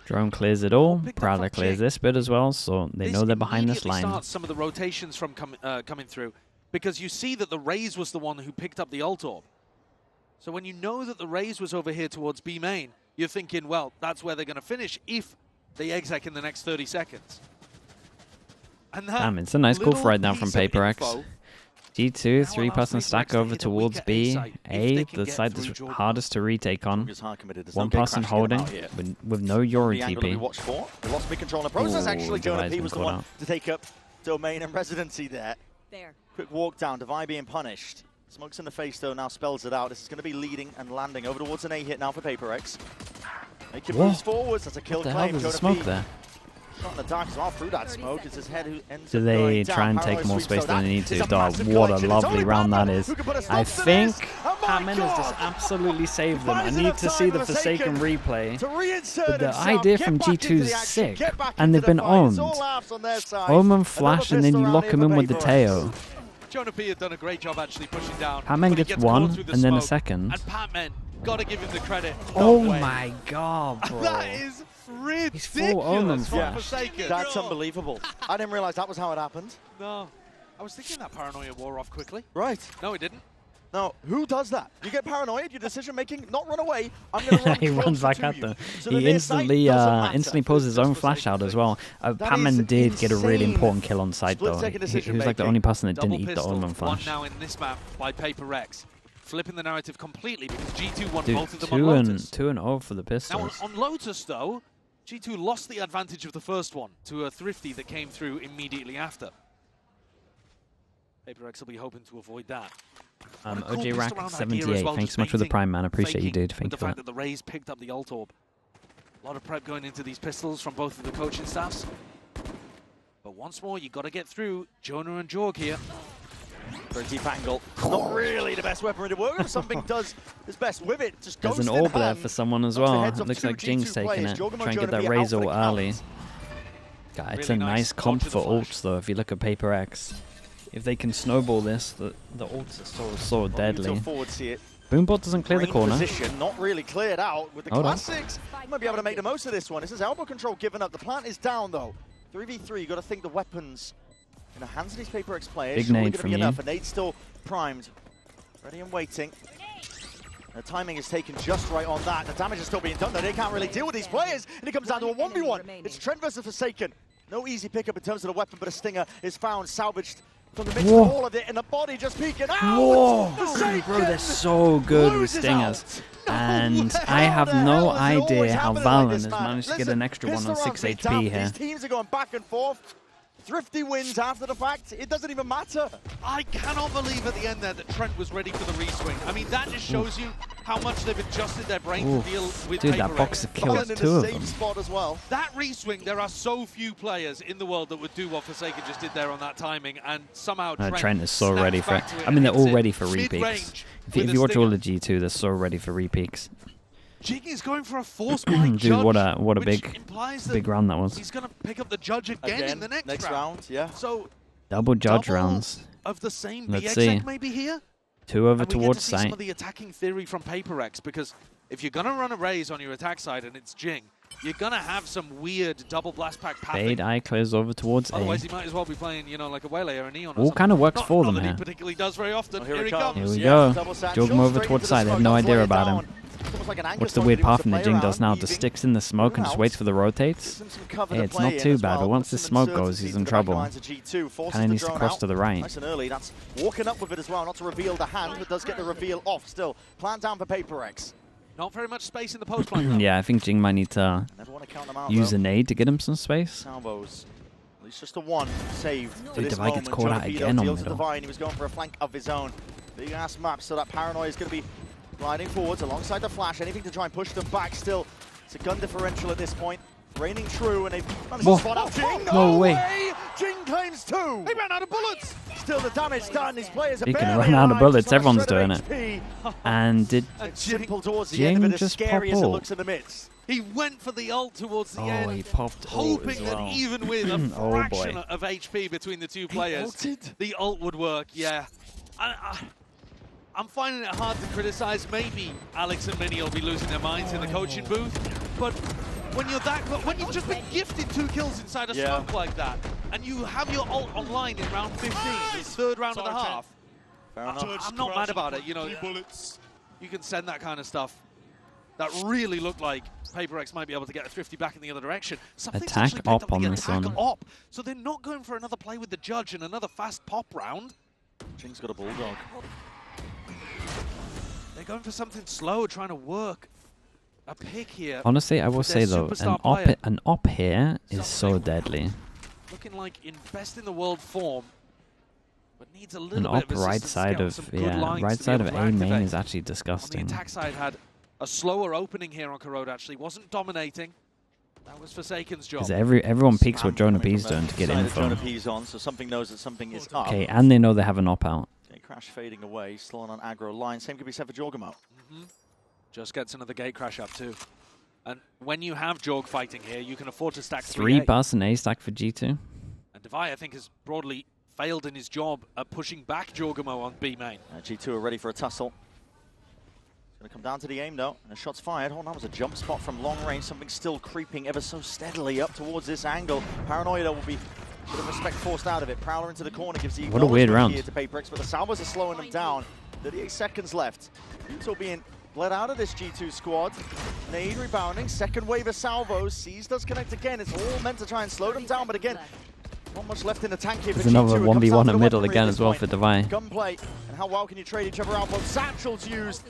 Drone clears it all. Prowler clears this bit as well, so they know they're behind this line. Starts some of the rotations from coming through, because you see that the Raze was the one who picked up the ult orb. So when you know that the Raze was over here towards B main, you're thinking, well, that's where they're going to finish if they exec in the next 30 seconds. And damn, it's a nice cool fight now from PRX. G2, 3-person stack over towards B. A, the side that's hardest to retake on. 1 person holding with no Yori TP. Lost mid control in the process. Actually, Jonah P was the one to take up domain and residency there. Quick walk down, Divine being punished. Smokes in the face, though, now spells it out. This is going to be leading and landing over towards an A hit now for PRX. Making moves forwards. That's a kill claim. What the hell was the smoke there? Shot in the dark as well through that smoke. It's his head who ends Do up they going try down. and take Paranoid more sweeps, space so than they need that to? is a Dog, massive what a collection. It's lovely only round that Batman is. who can put a stop I to think this. Oh my Patman has just God. absolutely saved them. I Buys need enough to see time the for Forsaken Forsaken replay. To reinsert But the himself, idea get from back G2 into is the action, sick. get back And into they've been the fight. It's owned. all laughs on their side. Omen flash Another and then you pistol lock round him here in for with the PRX. Teo. Jonah P had done a great job actually pushing down. Patman but he gets caught one through the and then a smoke. second. And Patman, gotta give him the credit. Oh No way. my God, bro. That is He's full Omen ridiculous from flash. Forsaken. That's unbelievable. I didn't realize that was how it happened. No. I was thinking that paranoia wore off quickly. Right. No, it didn't. Now, who does that? You get paranoid, your decision making, not run away. I'm going to run He runs closer back to at you. them. So the He near sight instantly doesn't matter. instantly pulls his own flash out as well. Patman did get a really important kill on site though. Split-second He was like the decision-making. only person that didn't Double eat the pistol, Omen one flash. now in this map by PRX. Flipping the narrative completely because G2 won Dude, both of them on Lotus. 2-0 for the Now Pistols. on Lotus though, G2 lost the advantage of the first one to a Thrifty that came through immediately after. PRX will be hoping to avoid that. OJ Rack 78, thanks so much for the Prime, man. Appreciate you, dude. Thank you the for fact that. that the Rays picked up the ult orb. A lot of prep going into these pistols from both of the coaching staffs. But once more, you got to get through Jonah and Jorg here. For a deep angle. Not really the best weapon in the world. If something does his best with it, just goes There's an in orb there hand. for someone as Knocks the well. heads It off looks two like Jing's G2 taking players. it. Jorg Try and get Jonah that be out Razor for the early. count. God, it's Really a nice nice comp dodge of the for flash. ults though. If you look at PRX, if they can snowball this, the ults are so deadly. Forward, see it. Boombot doesn't clear the Green corner. Position, not really cleared out with the Hold on. classics. Might be able to make the most of this one. This is elbow control given up. The plant is down though. 3v3, you got to think the weapons in the hands of these PRX players. Big surely nade gonna from be you. enough. A nade still primed. Ready and waiting. The timing is taken just right on that. The damage is still being done though. They can't really deal with these players. And it comes down to a 1v1. It's Trent versus Forsaken. No easy pickup in terms of the weapon, but a stinger is found, salvaged from the midst of all of it, and the body just peeking out. Whoa! Forsaken Bro, they're so good with loses stingers. out. And No, I have how the no hell is it idea always how happening like Valen this, has man? managed to get Listen, an extra one on pistol 6 rounds beat HP down. here. These teams are going back and forth. Thrifty wins after the fact. It doesn't even matter. I cannot believe at the end there that Trent was ready for the reswing. I mean, that just shows you how much they've adjusted their brain to deal with Dude, that PRX. boxer Fun killed in 2 the of safe them. spot as well. That reswing, there are so few players in the world that would do what Forsaken just did there on that timing, and somehow Trent is so snaps ready for it. back to I mean, they're and all hits it ready for repeaks. mid-range If with you a watch all stinger. the G2, they're so ready for repeaks. Jing is going for a force by Dude, judge, what a which big implies that big round that was. he's going to pick up the judge again in the next round. Yeah. So Double judge double rounds. of the same Let's BXX see. maybe here. 2 over And we get to towards see some site. of the attacking theory from PRX, because if you're going to run a raise on your attack side and it's Jing, you're going to have some weird double blast pack pathing. Fade eye clears over towards A. Otherwise, he might as well be playing, you know, like a Waylay or a Neon or All something. kind of works Not- for not them that here. he particularly does very often. Oh, here it Here comes. we Yeah, go. double satchel, Jog him over straight towards into the side. They have smoke. no Does lay idea it about down. him. It's almost like an anchor What's the stone weird he wants pathing to that play Jing does around, now? Just weaving. sticks in the smoke and just waits for the rotates. Some cover Yeah, to it's play not in too as bad, well. but once the Some smoke uncertainty goes, he's to in the back trouble. lines of G2, forces Kinda the needs to drone cross out. to the right. Nice and early. That's walking up with it as well, not to reveal the hand, but does get the reveal off still. Plant down for PRX. Not very much space in the post line. Yeah, I think Jing might need to Never want to count them out, use though. a nade to get him some space. Salvos. At least just a one saved for Dude, this Divide gets moment. caught out Jonah again on deals to middle. Divine. He was going for a flank of his own. Big ass map, so that paranoia is going to be gliding forwards alongside the flash. Anything to try and push them back still. It's a gun differential at this point. Raining true, and they've managed Whoa. to spot out Jing. No way. Jing claims 2. He ran out of bullets! Still the damage done. His players are He can barely run out of alive, bullets, just on a everyone's shred doing of it. HP. And did And It's Jing, simple towards the Jing end of it, as just scary pop as it ult? looks in the midst. he went for the ult towards the Oh, end, he popped ult as hoping well. that even with a Oh, fraction boy. of HP between the two players, ulted? the ult would work, yeah. I'm finding it hard to criticize. Maybe Alex and Minnie will be losing their minds in the coaching booth, but when you're when you've just been gifted 2 kills inside a Yeah. smoke like that, and you have your ult online in round 15, the 3rd round of the half, Fair enough. I'm not mad about it. You know, you can send that kind of stuff. That really looked like PRX might be able to get a Thrifty back in the other direction. Something's Attack actually picked op up the on this attack one. op. So they're not going for another play with the judge and another fast pop round. Jing's got a bulldog. They're going for something slow, trying to work a pick here. Honestly, I will with their say though, superstar player. an op here is so deadly. Looking like in best in the world form. but needs a little And bit up of right assistance side to get of some good lines right to be side able of to A main activate. is actually On the disgusting. attack side had a slower opening here on Corrode, actually. Wasn't dominating. That was Forsaken's job. Because everyone peeks what Jonah P's Coming doing to get from the side info. Jonah P's on, so something knows that something is up. Okay, and they know they have an op out. Okay, Crash fading away, still on an aggro line. Same could be said for Jorgamo. Just gets another gate crash up too. And when you have Jorg fighting here, you can afford to stack 3 3A. bus and A stack for G2. And Devi, I think, has broadly failed in his job at pushing back Jorgamo on B main. G2 are ready for a tussle. It's going to come down to the aim though, and a shot's fired. Oh, that was a jump spot from long range. Something still creeping ever so steadily up towards this angle. Paranoia will be a bit of respect forced out of it. Prowler into the corner gives the What a weird round. here to PRX, but the Salvos are slowing them down. 38 seconds left. Utah being bled out of this G2 squad. Nade rebounding, second wave of salvos. Seas does connect again. It's all meant to try and slow them down, but again, not much left in the tank here for There's G2. another It comes down 1v1 to at the middle weaponry again at as this well point. for Devi. Gunplay, and how well can you trade each other out? Both satchels used.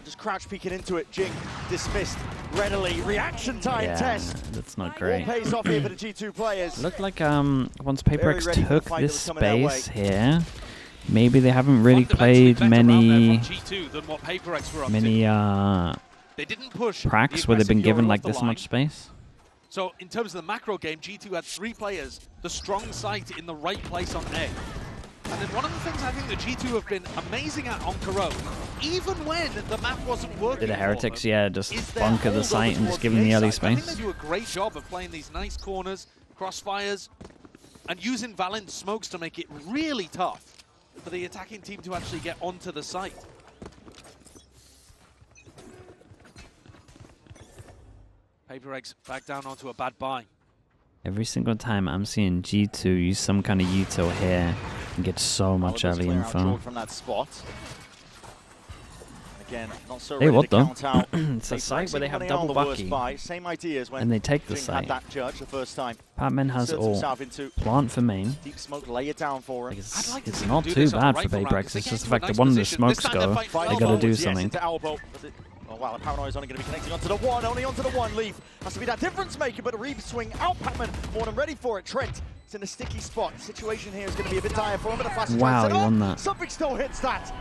Just crouch peeking into it. Jing dismissed readily. Reaction time Yeah, test. that's not All great. pays off here for the G2 players. Looked like once Very PRX ready for the took fight this that was coming their space here, maybe they haven't really Fundamentally played better out there many from G2 than what PRX were up to. They didn't push Pracs the where they've been aggressive given Euro like off the this line. much space. So in terms of the macro game, G2 had 3 players, the strong site in the right place on A. And then one of the things I think that G2 have been amazing at on Corrode, even when the map wasn't working Did the for Heretics, them, yeah, just is their bunker the hold site over and just towards give them the A early site. I think space? they do a great job of playing these nice corners, crossfires, and using Valent smokes to make it really tough for the attacking team to actually get onto the site. PRX back down onto a bad buy. Every single time I'm seeing G2 use some kind of util here and get so much early info. From that spot. Again, not so Hey, ready what to though? count out. It's a site where they have double bucky. Same idea as when And they take the Jing site. had that judge the first time. Patman has Inserts all. himself into Plant for main. deep smoke, lay it down for him. It's, I'd like to it's see not them do too this on bad the for rifle round, PRX. 'cause It's they just the get fact into that a one of the nice position. This smokes time they're go. fighting They gotta do Yes, something. into elbow. Oh wow, the Paranoia's only going to be connecting onto the one, only onto the one. Leaf has to be that difference maker, but a Reap swing out. Patman more than ready for it. Trent is in a sticky spot. The situation here is going to be a bit dire for him, but a flash Wow, he won that. Something still hits that.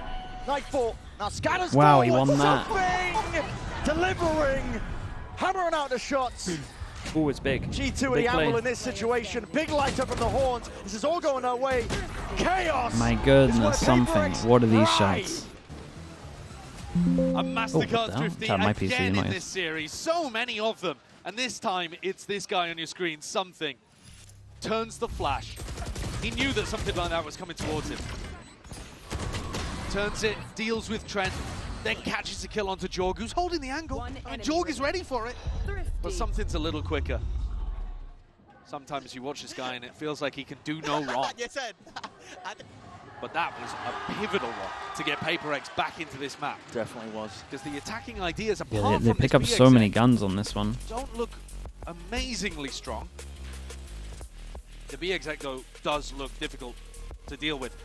Nightfall now scatters. Wow, he forward. won that. Something delivering, hammering out the shots. Oh, it's big. G2 at Big the play. angle in this situation. Big light up from the horns. This is all going our way. Chaos. My is what goodness, something. PRX What are these ride. shots? A what Mastercard the hell? Drifty That might be again in nice. this series. So many of them. And this time, it's this guy on your screen, Something. Turns the flash. He knew that something like that was coming towards him. Turns it, deals with Trent, then catches a kill onto Jorg, who's holding the angle. And Jorg is ready for it. But Something's a little quicker. Sometimes you watch this guy and it feels like he can do no wrong. But that was a pivotal one to get PRX back into this map. Definitely was. Because the attacking ideas, apart Yeah, they from pick this up so many BXX, guns on this one. don't look amazingly strong. The BXX, though, does look difficult to deal with.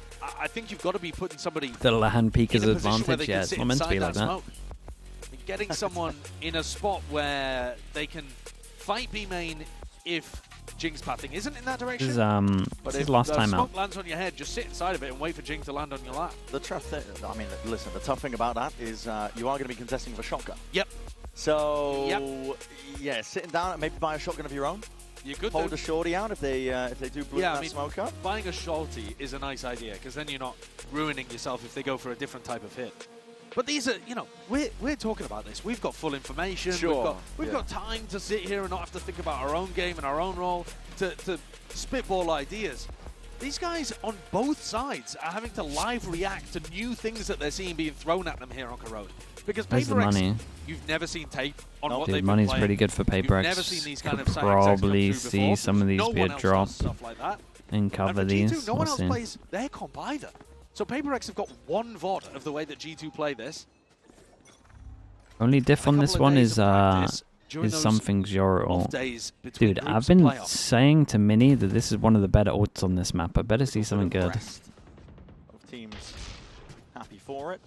I think you've got to be putting somebody The land peak is in a position where advantage. they Yeah, can it's sit not meant to be inside like that. smoke. And getting someone in a spot where they can fight B main if Jing's pathing isn't in that direction. This But is if last the time smoke out. lands on your head, just sit inside of it and wait for Jing to land on your lap. The tough thing, I mean, listen, the tough thing about that is you are going to be contesting with a shotgun. Yep. So, yeah, sitting down and maybe buy a shotgun of your own. You could Hold do. a shorty out if they do blue Yeah, that I mean, smoke up. buying a shorty is a nice idea because then you're not ruining yourself if they go for a different type of hit. But these are, you know, we're talking about this. We've got full information. Sure, We've got time to sit here and not have to think about our own game and our own role to spitball ideas. These guys on both sides are having to live react to new things that they're seeing being thrown at them here on Corrode. Because Where's the PRX, money? you've never seen tape on Nope. what Dude, they've money's been playing. pretty good for You've never seen PRX. these kind Could of side execs come probably through see before. some of these No be one a else drop does stuff like that. and And cover for these. G2, no We'll one else see. plays their comp either. So PRX have got one VOD of the way that G2 play this. Only diff A on this couple of one days is of practice during those something's your off ult. days between Dude, groups I've been of playoffs. saying to Mini that this is one of the better ults on this map. I better see something good. Rest. Both teams happy for it.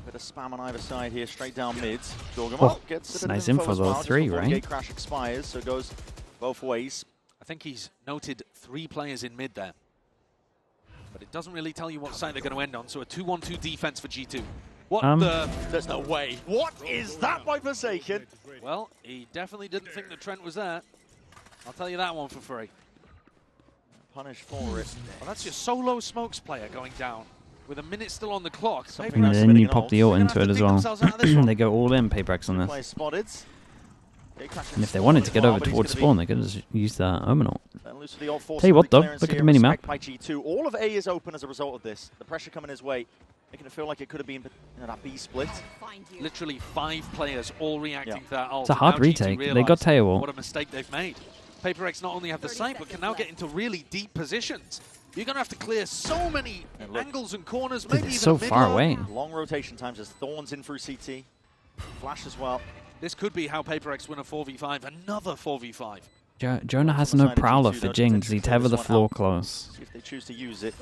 Bit of spam on either side here, straight down mids. Jorgamo Oh, gets a it's bit nice of info info as though, well, just 3, before right? Gate crash expires, so it goes both ways. I think he's noted 3 players in mid there. But it doesn't really tell you what side they're going to end on. So a 2-1-2 defense for G2. What the? There's no way. What is that by Forsaken? Well, he definitely didn't think that Trent was there. I'll tell you that one for free. Punish for it. Well, that's your solo smokes player going down with a minute still on the clock. And then you pop the ult into it as well. They go all in, PRX on this. Spotted. And if they wanted to get over towards spawn, they could have just used that Omen ult. Tell you what though, look at the mini-map. All of A is open as a result of this. The pressure coming his way, making it feel like it could have been that B split. Literally 5 players all reacting to that ult. It's a hard retake. They got Tail. What a mistake they've made. PRX not only have the site, but can now get into really deep positions. You're going to have to clear so many angles and corners. Dude, they're so far away. Long rotation times as Thorns in through CT. Flash as well. This could be how PRX win a 4v5, another 4v5. Jonah has no Prowler for Jing. Does he tether the floor close? See if they choose to use it.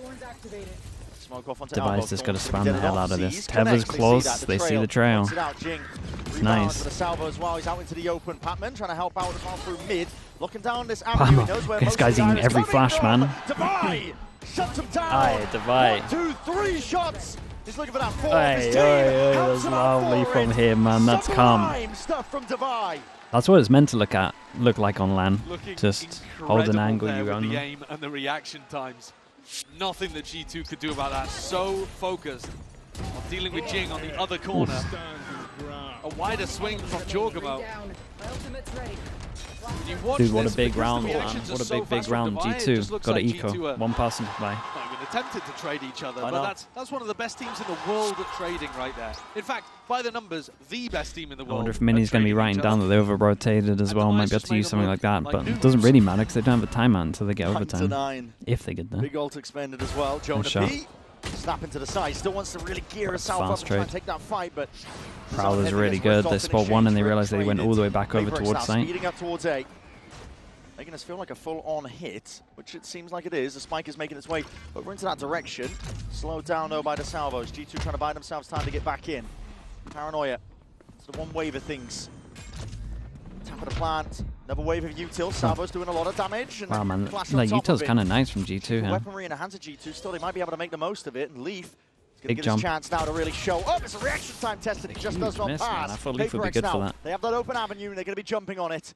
Smoke off onto Device just got to spam the hell out of this. Tether's close. They see the trail. It's nice. The salvo as well. He's out into the open. Patman trying to help out as well through mid. Looking down this avenue. He knows where this guy's eating every flash, man. Devi shuts him down. Aye, Devi. 1, 2, 3 shots. He's looking for that 4. That's lovely from him, man. That's calm. Stuff from Devi. That's what it's meant to look like on LAN. Just hold an angle you on. own. The aim and the reaction times. Nothing that G2 could do about that. So focused on dealing with Jing on the other corner. A wider swing from Jorgamo. Dude, what a big round, man. What a big round. G2 got an eco. 1 person to play. Not even attempted to trade each other, but that's one of the best teams in the world at trading right there. In fact, by the numbers, the best team in the world. I wonder if Mini's going to be writing down that they over-rotated as well. Might be able to use something like that, but it doesn't really matter because they don't have a timeout until they get overtime. If they get there. Big ult expended as well. Jonah B. Snap into the side. Still wants to really gear himself up and try and take that fight, but Prowler's really good. They spot 1 and they realize they went all the way back over towards site. Speeding up towards A. Making us feel like a full-on hit, which it seems like it is. The spike is making its way over into that direction. Slowed down, though, by the salvos. G2 trying to buy themselves time to get back in. Paranoia. It's the one wave of things. Tap of the plant. Another wave of util. Salvos doing a lot of damage. And wow, man. Like, util's kind of nice from G2 here. Weaponry in the hands of G2. Still, they might be able to make the most of it. And Leaf is going to get his chance now to really show up. It's a reaction time test that he just does not pass. I thought Leaf would be good for that. They have that open avenue, and they're going to be jumping on it.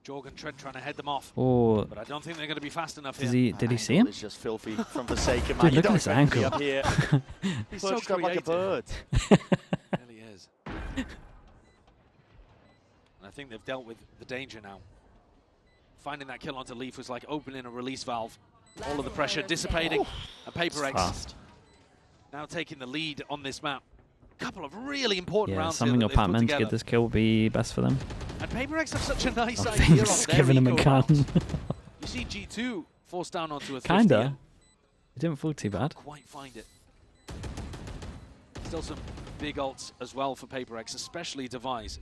Jorg and Trent trying to head them off. Oh. But I don't think they're going to be fast enough here. Did he see him? It's just filthy from Forsaken, man. Dude, look at his ankle. Up here. He's so creative. Like a bird. Really is. And I think they've dealt with the danger now. Finding that kill onto Leaf was like opening a release valve. All of the pressure dissipating. And PRX now taking the lead on this map. Couple of really important rounds. Something up Patman to get this kill would be best for them. And PRX have such a nice idea on their giving him a gun. You see G2 forced down onto a 50. Kinda. It didn't fall too bad. Quite find it. Still some big ults as well for PRX, especially Device.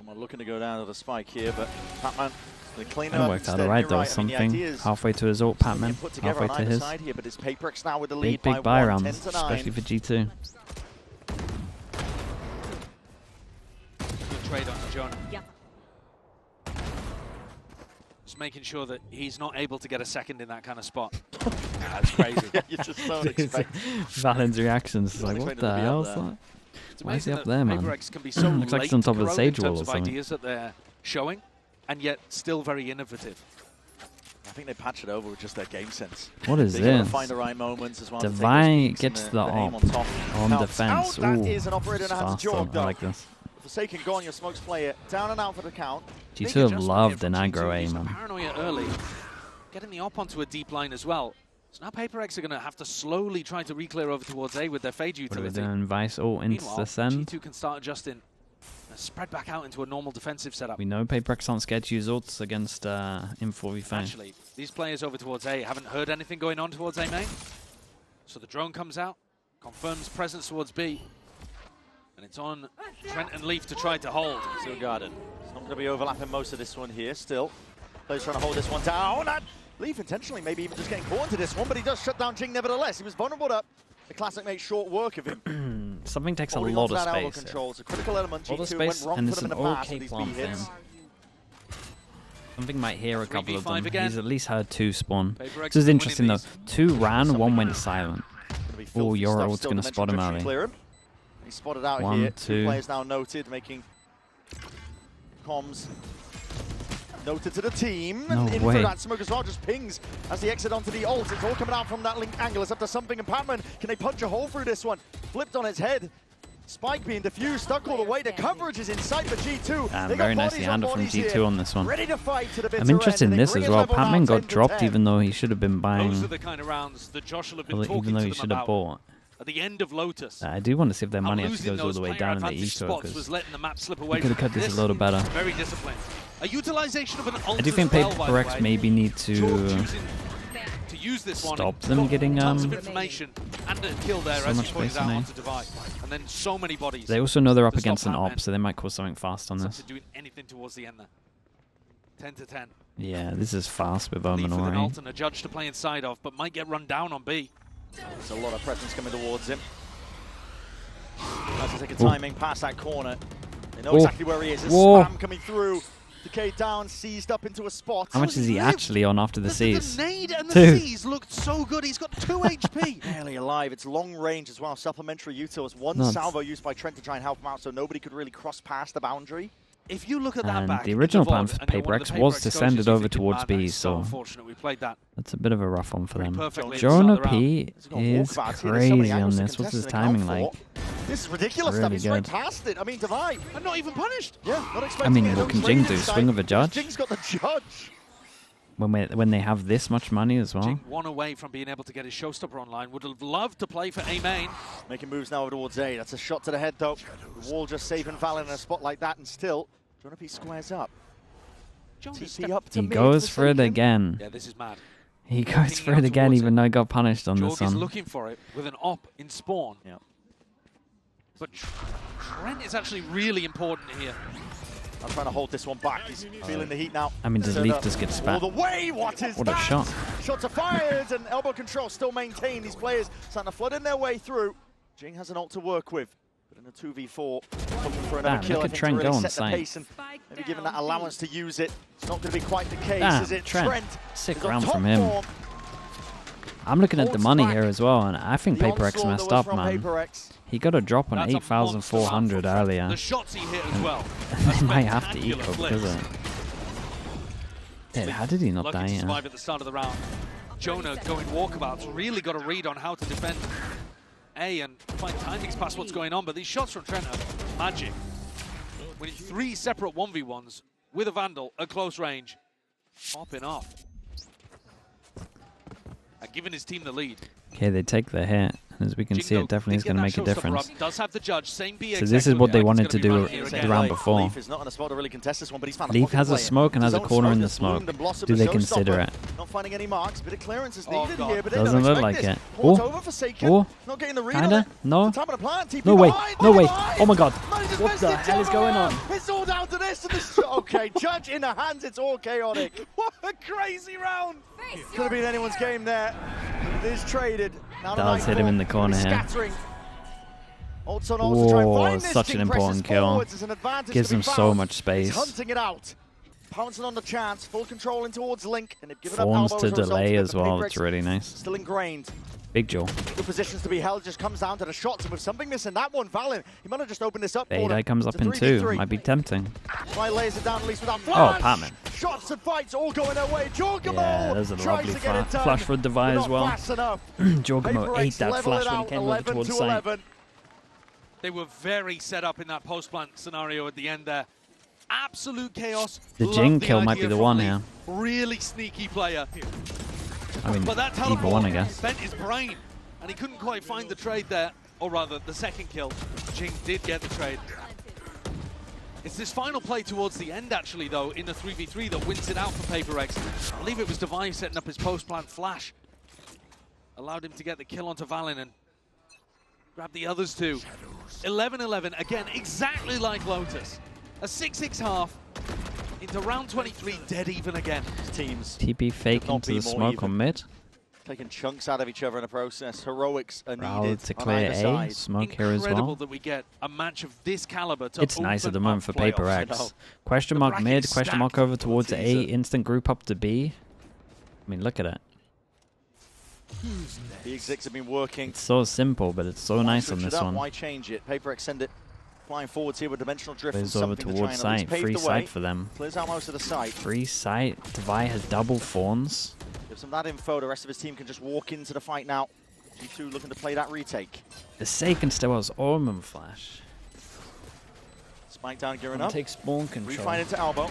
I'm looking to go down to the spike here, but Patman. It worked out alright though, something halfway to his ult, Patman, halfway to his. Here, but it's PRX now with the lead big buy rounds, especially for G2. Good trade on Jonah. Yeah. Just making sure that he's not able to get a second in that kind of spot. That's crazy. You just don't expect. Valen's reactions is like, what the hell is that? Why is he up there, man? PRX can be so looks like he's on top of the Sage wall or something. Ideas that they're showing, and yet still very innovative. I think they patch it over with just their game sense. What is this? Find the right moments as well. Devi gets the op on defense. That is an operator that has Jorg. I like this. Forsaken gone, your smokes player down and out for the count. G2 have loved an aggro aim, man. Paranoia early, getting the op onto a deep line as well. So now PRX are going to have to slowly try to re-clear over towards A with their Fade utility. What are we doing? Vice ult into the send. G2 can start adjusting and spread back out into a normal defensive setup. We know PRX aren't scared to use ults against in 4v5. Actually, these players over towards A haven't heard anything going on towards A main. So the drone comes out, confirms presence towards B. And it's on Trent and Leaf to try to hold. Still guarded. It's not going to be overlapping most of this one here still. Players trying to hold this one down. And Leaf intentionally maybe even just getting caught into this one, but he does shut down Jing nevertheless. He was vulnerable up. The Classic makes short work of him. Something takes a lot of space. Control. It's a critical element. G2 went wrong and for it's them an in the past okay with these plan B for him. hits. Something might hear a couple of them. again. He's at least heard 2 spawn. PRX This is been interesting though. winning 2 ran, 1 went silent. Oh, your ult's going to spot him early. He spotted out 1, here. 2 players now noted, making comms noted to the team. No in way. for that smoke as well, just pings as they exit onto the ult. It's all coming out from that link angle. It's up to something and Patman. Can they punch a hole through this one? Flipped on its head. Spike being diffused, stuck all the way. The coverage is in sight for G2. And very nicely handled from G2 on this one. Ready to fight to the I'm interested in this as well. Patman got dropped 10. even though he should have been buying, Those are the kind of rounds that Josh will have been talking even though to he them should have about bought. at the end of Lotus. I do want to see if their How money actually losing goes all those the way player down in the advantage eco, spots was because letting the map slip away. we could have cut this a little better. Very disciplined. A utilization of an ult I do think as well, by the PRX way. maybe need Jorg to choosing to use this one. stop He's them got getting tons of information and a kill there, so as much he pointed space out in A. onto Divide. And then so many bodies. They also know they're up to stop against an Patman. op, so they might cause something fast on this. Doing anything towards the end there. 10 to 10. Yeah, this is fast with Leaf with an Omen ult and a judge to play inside of, but might get run down on B. There's a lot of presence coming towards him. Has to take a timing past that corner. They know exactly where he is. There's spam coming through. Decay down, seized up into a spot. How much is he actually on after the C's? The nade and the 2. C's looked so good. He's got 2 HP. Barely alive. It's long range as well. Supplementary utils. One Nuts. salvo used by Trent to try and help him out, so nobody could really cross past the boundary. If you look at that And back, the original in the plan VOD, for and you're one of PRX the was to PRX send coaches, it you over think, towards "Man, B, that's so so unfortunate we played that that's a bit of a rough one for them. perfectly. Jonah Start the P He's got is walkabouts here. There's so many crazy on angles to this. What's his contest and timing account like? for. This is ridiculous Really stuff. He's right good. past it. I mean, Divide. and not even punished. Yeah, not I expecting mean, it. what can No Jing trade do? inside. Swing of a judge? Jing's got the judge. When they have this much money as well. Jing one away from being able to get his showstopper online. Would have loved to play for A main. Making moves now towards A. That's a shot to the head, though. The wall just saving Valen in a spot like that, and still, Jonah P squares up. TP up to He mid, goes for it Forsaken. again. Yeah, this is mad. He goes for out it again, towards even though he got punished on this Jorg is one. looking for it with an op in spawn. Yeah. But Trent is actually really important here. I'm trying to hold this one back. He's feeling the heat now. I mean, does Leaf just get all spat? the way? What is What a that? shot. Shots are fired and elbow control still maintained. These players starting to flood in their way through. Jing has an ult to work with. But in a 2v4, looking for another Damn, kill, look I at think, Trent to go really on set the site. pace and maybe given that allowance to use it. It's not going to be quite the case, Damn, is it? Trent. Sick is on round top from him. form. I'm looking at the Holds money back. here as well, and I think The PRX onslaught messed that was up, from man. PRX. He got a drop on That's a 8,400 monster round for earlier. The shots he hit as well. They might have to Spectacular eco flips. because of it. Dude, how did he not Lucky die to here? survive at the start of the round. Jonah going walkabouts, really got a read on how to defend A and find timings past what's going on, but these shots from Trent are magic. Winning 3 separate 1v1s with a Vandal at close range, popping off. And giving his team the lead. Okay, they take the hit. As we can see, it definitely is going to make a difference. Does have the judge, same BX. So this is what they wanted to do the the round before. Leaf is not in a spot to really contest this one, but he's found a Leaf pocket has a play. smoke and has a His own corner in the has bloomed smoke. and blossomed Do as they showstopper. consider it? Not finding any marks. Bit of clearance is Oh, needed God. here, but they Doesn't don't look like expect it. this. Port Oh. over Forsaken. Oh. Not getting the read on Kinda? it. No? Time of the plan. TP No way. behind, No way. behind. Oh my god. Man, he just What missed the it, hell is turn going around. on? It's all down to this. And this okay, judge in the hands. It's all chaotic. What a crazy round! Could have been anyone's game there. It is traded. Now Does hit him in the corner here. Scattering. Ults on ults to try and Whoa, find this. such Jing an important presses kill. forwards. It's an advantage Gives to be him so found. much space. He's hunting it out. Pouncing on the chance. Full control in towards Link. And they've given up Forms elbows to as a result delay of it, as but well. PRX It's really nice. still ingrained. Big Joe. Good positions to be held. Just comes down to the shots. And with something missing, that one, Valen, he might have just opened this up for Fade them. Eye comes It's up a in 2. 3v3. Might be tempting. Try lays it down at least without Oh, flash. Patman. Shots and fights all going their way. Jorgamo Yeah, there's a tries lovely to get it done. flash for Divide But as not well. fast enough. Jorgamo PRX ate that level flash it when he out, came over 11 towards to site. 11. They were very set up in that post-plant scenario at the end there. Absolute chaos. The Love Jing kill idea might be the from one Leaf. here. Really sneaky player. I mean, But that either teleport one, I guess. bent his brain, and he couldn't quite find the trade there. Or rather, the second kill. Jing did get the trade. It's this final play towards the end, actually, though, in the 3v3 that wins it out for PRX. I believe it was Divine setting up his post-plant flash. Allowed him to get the kill onto Valen and grab the others too. 11-11, again, exactly like Lotus. A 6-6 half into round 23, dead even again. Teams TP fake Could not into be the more smoke even. on mid. Taking chunks out of each other in the process. Heroics are Proud needed to on clear either A. side. Smoke here as Incredible well. that we get a match of this caliber to It's nice at the open moment for up playoffs. PRX. Question The mark bracket mid, is question mark stacked over for the towards A, teaser. instant group up to B. I mean, look at it. The execs have been working. It's so simple, but it's so nice on Switch it this up, one. Why change it? PRX send it flying forwards here with dimensional drift. Plays and over something to try towards and at least site. pave Free the site way. for them. Clears out most of the site. Free site. Devi has double fawns. Gives him that info. The rest of his team can just walk into the fight now. G2 looking to play that retake. The Saken still has Orman Flash. Spike down, gearing up. Take spawn control. Refine into elbow.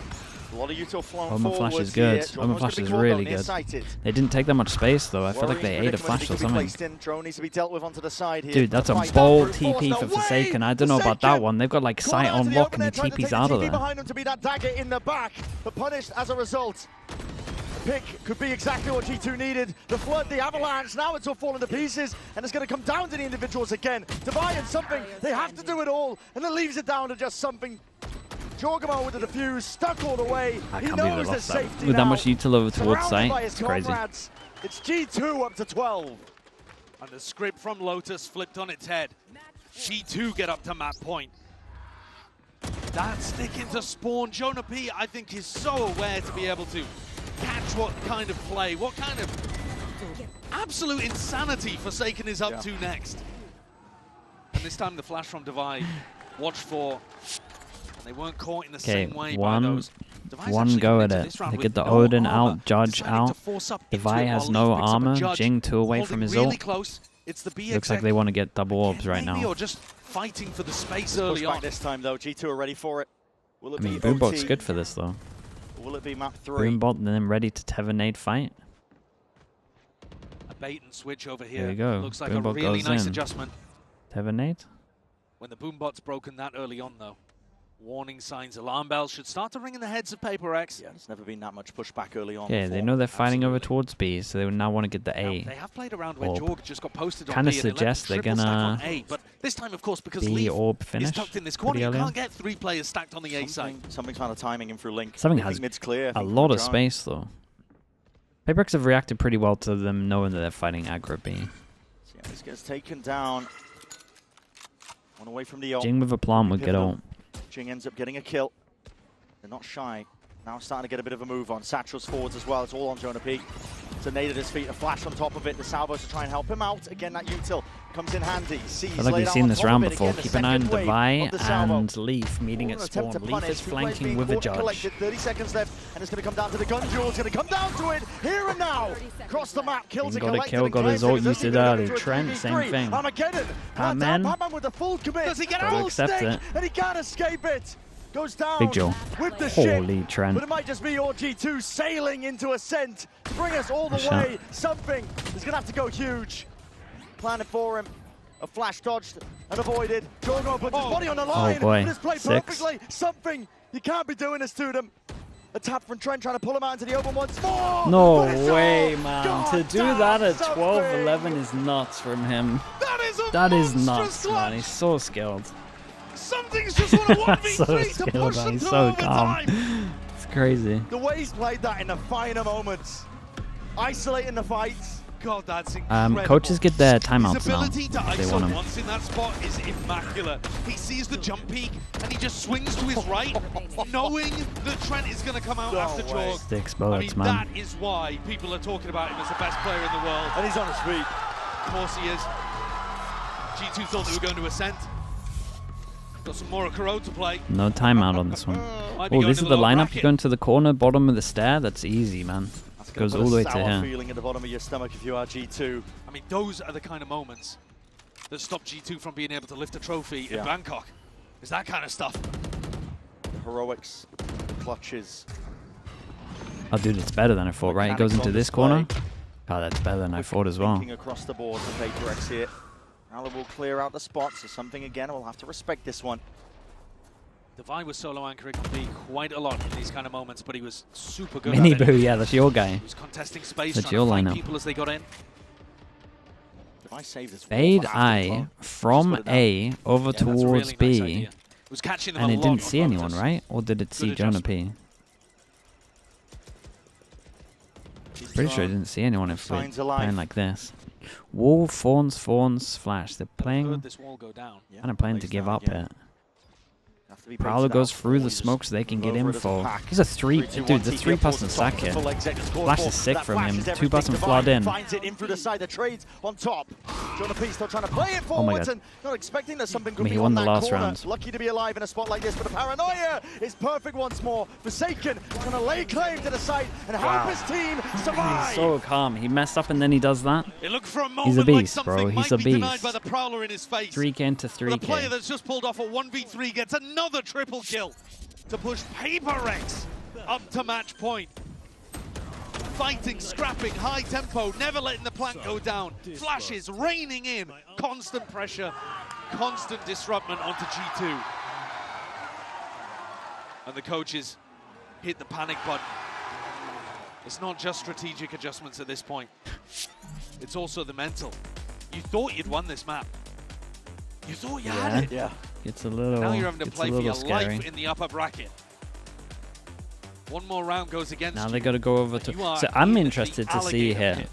A lot of util flown Orman Flash forwards is good. here. Orman Drone's Flash gonna is be called really out, good. nearsighted. They didn't take that much space though. I feel like they Worrying ate a predicament flash he or could be something. placed in. Drone needs to be dealt with onto the side here. Dude, that's a Fight bold down, brute TP force for away. Forsaken. I don't know about that one. They've got like sight Corrode on to the lock open and he end, trying to TP's take the out of TP there. behind him to be that dagger in the back, but punished as a result. Pick could be exactly what G2 needed. The flood, the avalanche, now it's all falling to pieces, and it's going to come down to the individuals again. Devi and something, they have to do it all, and it leaves it down to just something. Jorgamo with the defuse, stuck all the way. I He can't believe knows they there's lost that. safety With that now. much util over towards Surrounded site, by his it's crazy. comrades. It's G2 up to 12. And the script from Lotus flipped on its head. G2 get up to map point. That stick into spawn. Jonah P, I think, is so aware to be able to catch what kind of play, what kind of absolute insanity Forsaken is up to next. And this time the flash from Devi, watch for, and they weren't caught in the same way by those. Devi's One actually go come at into it. this round They with get the no Odin armor, out, Judge deciding out. to force up into Devi it has while no Leaf picks up a armor. Judge, Jing 2 away holding from his really ult. close. It's the B Looks like they want to get double orbs right maybe, now. or just fighting for the space Push early back on. this time though. G2 are ready for it. Will it I mean, be Boombot's OT? good for this though. Or will it be map 3? Boombot and then ready to Teva nade fight. A bait and switch over here. There you go. Looks like Boombot a really goes nice in. adjustment. Teva nade? When the Boombot's broken that early on, though. Warning signs, alarm bells should start to ring in the heads of PRX. Yeah, there's never been that much pushback early on. Yeah, before. they know they're fighting over Absolutely. towards B, so they now want to get the Now, A. they have played around where Orb. Jorg just got posted on Kinda B and they let suggests them they're triple stack on gonna A, but this time, of course, because B Leaf orb is finish tucked in this corner, pretty you early can't on. get 3 players stacked on the A side. Something's found the timing in through Link. Something I think has mid's clear. a lot of space though. PRX have reacted pretty well to them knowing that they're fighting aggro B. So yeah, this gets taken down. One away from the ult. Jing with a plant would get Pivotal. ult. Jing ends up getting a kill. They're not shy. Now starting to get a bit of a move on. Satchel's forwards as well. It's all on Jonah P. It's a nade at his feet, a flash on top of it. The salvos to try and help him out. Again, that util comes in handy. Sees I feel like laid we've out seen on this top round of it. before. Again, the Keep an eye on second wave Devi of the salvo. and Leaf meeting An at attempt spawn. to Leaf punish. is 2 players flanking being with a caught and Judge. collected. 30 seconds left, and it's going to come down to the gun duel. It's going to come down to it here and now. Across the map, kills Jing are got a collected. kill, and got his Clancy ult is used it only gonna early. go to a Trent, 3v3. same thing. Armageddon. Batman. Batman with the full commit. Does he get Gotta out? accept Stick, it. and he can't escape it. Goes down Big Joe. with the ship. Holy Trent. But it might just be your G2 sailing into Ascent to bring us all the Good way. shot. Something is going to have to go huge. Planted for him. A flash dodged and avoided. Jorgo puts his body on the line. boy. And it's played 6. perfectly. Something. You can't be doing this to them. A tap from Trent trying to pull him out into the open once more. No But it's way, on. man. God To do damn, that at something. 12-11 is nuts from him. That is a That is monstrous nuts, clutch. man. He's so skilled. Something's just on a 1v3 So to skilled, push man. them He's to so calm. overtime. It's crazy. The way he's played that in the finer moments. Isolating the fights. God, that's incredible. Coaches get their His timeouts now ability to if they want ISO them. once in that spot is immaculate. He sees the jump peak and he just swings to his right, knowing that Trent is going to come out No after way. Jorg. Sticks I bullets, mean, man. that is why people are talking about him as the best player in the world. And he's on his feet. Of course he is. G2 thought they were going to Ascent. Got some more Corrode to play. No timeout on this one. Might be Oh, going this to is the low lineup. bracket. You go into the corner, bottom of the stair. That's easy, man. That's Goes gonna all put the a way to sour here. feeling at the bottom of your stomach if you are G2. I mean, those are the kind of moments that stop G2 from being able to lift a trophy in Yeah. Bangkok. It's that kind of stuff. The heroics, the clutches. Oh, dude, it's better than I thought, right? It goes Mechanics into on this display. corner. Oh, that's better than I thought as well. Thinking across the board for PRX here. Now will clear out the spot, so something again, we'll have to respect this one. Devi was solo anchoring on B quite a lot in these kind of moments, but he was super good Mini at it. Boo, yeah, that's your guy. He was contesting space, That's trying your to find lineup. people as they got in. If I save this Fade after I Clone, from just put it down. A over Yeah, that's a towards really nice B, idea. It was catching them and a it lot didn't on see anyone, Lotus. right? Or did it see Jonah P? adjustment. He's Pretty sure I didn't see anyone if we're playing like this. Wall, Fawns, Flash. They're playing. This wall go down. Kind of playing to give up it. Prowler goes through the smoke so they can get info. He's a dude, the 3-person stack here. Flash is sick from him. 2-person flood in. Finds it in through the side, the trades on top. Jonah P still trying to play it forwards and not expecting there's something good he won the last round. Lucky to be alive in a spot like this, but the paranoia is perfect once more. Forsaken going to lay claim to the site and help his team survive. He's so calm. He messed up and then he does that. It looked for a moment He's a beast, like bro. He's a might be denied beast. by the Prowler in his face. 3K into 3K. The player that's just pulled off a 1v3 gets another triple kill to push PRX up to match point. Fighting, scrapping, high tempo, never letting the plant go down. Flashes raining in, constant pressure, constant disruption onto G2. And the coaches hit the panic button. It's not just strategic adjustments at this point. It's also the mental. You thought you'd won this map. You thought you had it. Yeah. It's a little. Now you're having to play for your scary. life in the upper bracket. One more round goes against Now you. they got to go over to. So I'm interested to see here. Pit.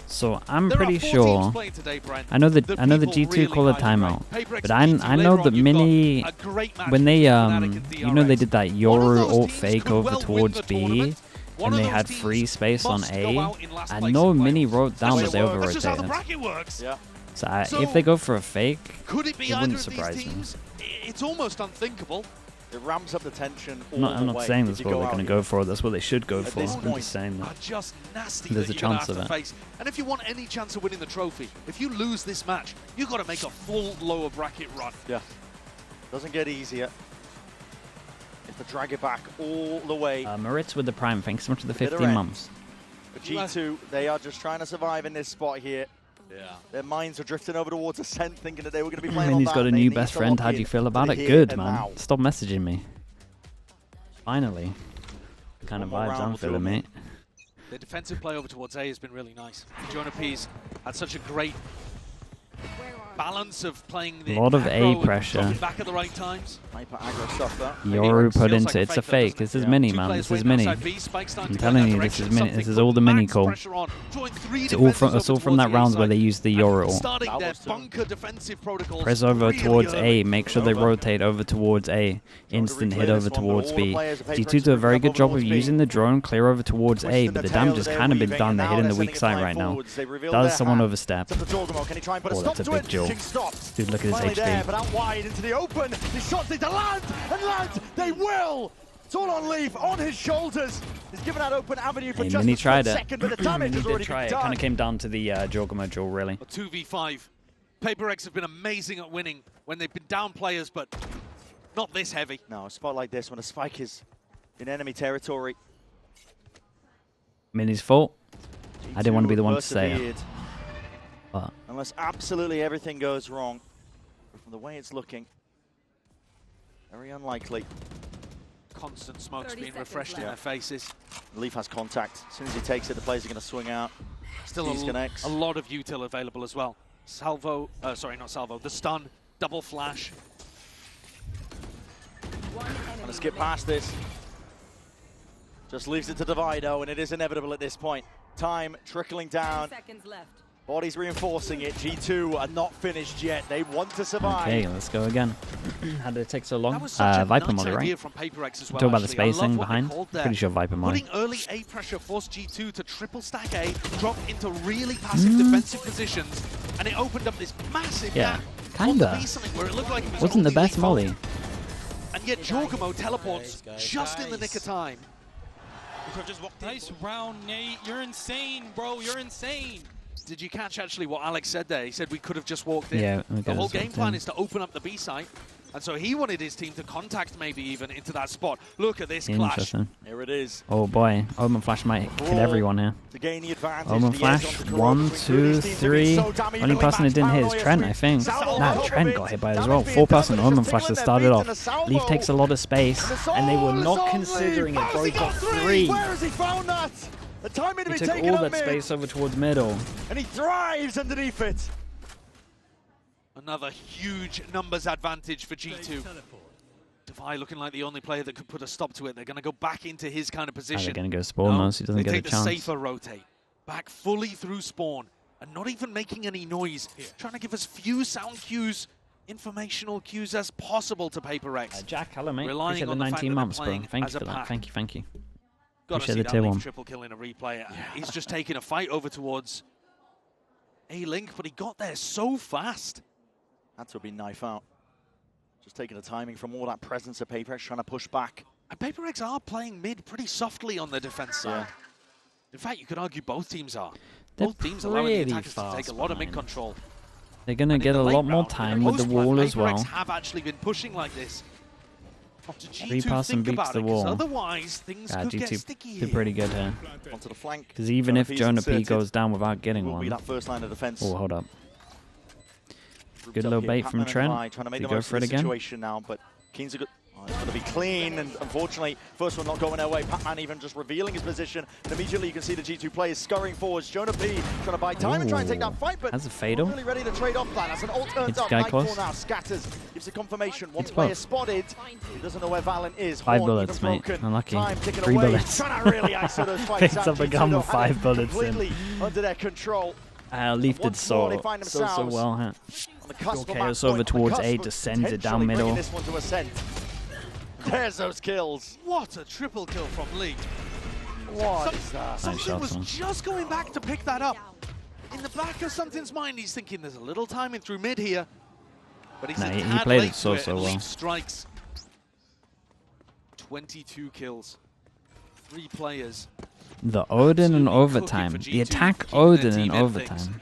So I'm There pretty are 4 sure. teams playing today, Brent. I know that The G2 people call a really highly timeout, ranked. but G2 I know later that on, you've many got a great match when they between Fnatic and you know they DRX. did that One of Yoru those ult teams fake could over well win towards the B, tournament. One and of they those had teams free space on must go A. out in last I place know in Mini playoffs. wrote down that they over That's just how the rotated. bracket works. Yeah. So So, if they go for a fake, Could it be it either wouldn't of these surprise me. teams? It's almost unthinkable. It ramps up the tension all I'm the not way saying if that's you what they're out going to here. go for. That's what they should go At for. this I'm point, just saying Are that. just nasty There's that a you're gonna chance have of to it. face. And if you want any chance of winning the trophy, if you lose this match, you've got to make a full lower bracket run. Yeah. Doesn't get easier. If they drag it back all the way. Moritz with the prime. Thanks so much for the Bit of 15 red. months. But G2, they are just trying to survive in this spot here. Yeah. Their minds are drifting over towards Ascent, thinking that they were going to be playing And on he's that. got a They new need best to friend. lock How do in you feel to about the it? here Good, and man. now. Stop messaging me. Finally. The kind of One more vibes round I'm will do feeling, it. mate. The defensive play over towards A has been really nice. Jonah P's had such a great balance of playing the A lot of A aggro and pressure. dropping back at the right times. Hyper aggro stuff there. Yoru put Feels into like it's a though, fake. doesn't This it? is mini, Two man. players This is waiting mini. outside B, Spike's starting I'm to go in telling that you, this direction. is mini. Something This is put all the mini max call. pressure on, drawing 3 It's all from defenders over that towards round the where they A use the side. Yoru. Starting That their was bunker defensive protocols. Press over really towards early. A. Make sure they rotate over towards A. Instant hit over towards B. G2 do a very good job of using the drone, clear over towards A, but the damage has kind of been done. They're hitting the weak side right now. Does someone overstep? Oh, that's a big Joel. Dude, look at his Finally there, HP. but out wide into the open. These shots need to land, and land they will. It's all on Leaf, on his shoulders. He's given that open avenue for Hey, just Mini a tried split it. second, but the damage Mini has did already try been it. done. Kind of came down to the Jorgama duel, really. A 2v5. PRX have been amazing at winning when they've been down players, but not this heavy. No, a spot like this when a spike is in enemy territory. Mini's fault. I didn't want to be G2 the one to say it. persevered. But Unless absolutely everything goes wrong. But from the way it's looking, very unlikely. Constant smokes 30 being seconds refreshed in their left. faces. Leaf has contact. As soon as he takes it, the players are going to swing out. Still Disconnects. a lot of util available as well. Salvo, sorry, not Salvo, the stun, double flash. Gonna skip past this. Just leaves it to Divido, and it is inevitable at this point. Time trickling down. 10 seconds left. Bodies reinforcing it. G2 are not finished yet. They want to survive. okay, let's go again. How did it take so long? That was such a Viper nice Molly, idea right? from PRX as well, Talk about the actually. I love spacing what they behind. called there. Pretty sure Viper Molly. Putting early A pressure forced G2 to triple stack A, drop into really passive defensive positions, and it opened up this massive Yeah, gap on the kinda. B side where it looked like it was Wasn't the only best Leaf Molly. open. And yet Jorgamo teleports just in the nick of time. Nice round, Nate. You're insane, bro. You're insane. Did you catch actually what Alex said there? He said we could have just walked in. Yeah, we the could've whole just game walked plan in. is to open up the B site. And so he wanted his team to contact maybe even into that spot. Look at this clash. Interesting. Here it is. Oh boy, Omen Flash might kill everyone here. To gain the advantage. Omen The Flash, edge onto Corrode 1, between 2, these teams. 3. So damn Only evenly person that didn't hit is matched. Trent, I think. Salvo Nah, on top Trent of got it. hit by it as Damage well. being 4 done, person but it's Omen just Flash that tickling started their off. feet, and a salvo. Leaf takes a lot of space, and they were And the not soul considering it, Leaf. bro. He got How's 3. Where has he found that? The timing to He be took taken all up that mid, space over towards middle. and he thrives underneath it. Another huge numbers advantage for G2. Devi looking like the only player that could put a stop to it. They're going to go back into his kind of They're position. going to go spawn now, so he doesn't they get a take the chance. safer rotate. back fully through spawn and not even making any noise. Trying to give us few sound cues, informational cues as possible to PRX. Jack, hello mate. Relying Appreciate on the the 19 fact months, that bro. they're Thank you playing for that. as a Thank you, thank you. Got to Appreciate see the that tier Link 1. triple kill in a replay. He's just taking a fight over towards A-Link, but he got there so fast. Had to have been knife out. Just taking the timing from all that presence of PRX, trying to push back. And PRX are playing mid pretty softly on the defense side. In fact, you could argue both teams are. They're Both teams allowing the pretty attackers to take a lot of mid behind. control. They're going to And in get the a late lot more round, time in with the post-plan, wall as PRX well. have actually been pushing like this. To Three G2 pass and think beats about the it, 'cause wall. otherwise things could get sticky G2 here. did pretty good here. Onto the flank. Because even if Jonah P inserted, goes down without getting will be one. that first line of defense. Oh, hold up. Grouped Good up little here, bait from Patman and Trent. Vi trying to make Did the he go most for of it the again? situation now, but Keen's a good. Oh, it's going to be clean, and unfortunately, first one not going their way. Patman even just revealing his position, and immediately you can see the G2 players scurrying forwards. Jonah P trying to buy time and try and take that fight, but has a fatal. not really ready to trade off that. As an ult turns It's up, guy Nightfall close. now scatters, gives a confirmation. One It's player both. spotted. He doesn't know where Valen is. 5 Horn bullets, even mate. broken. Unlucky. Time ticking 3 away. bullets. Trying to really iso those fights Picks out. up a G2 gun with had 5 it bullets in. completely under their control. Leaf did Once more, so they find so themselves well. Huh? On the cusp of Chaos match over point, on the towards cusp A, of just sends it down potentially bringing middle. This one to ascent. There's those kills. What a triple kill from Lee. What is that? Something was man. just going back to pick that up. In the back of something's mind, he's thinking there's a little timing through mid here. But he's Nah, a he tad played late it so, to so and well. Leaf strikes. 22 kills. 3 players. The Odin in Absolutely overtime. cooking for The G2, attack keeping their Odin team in in things. overtime.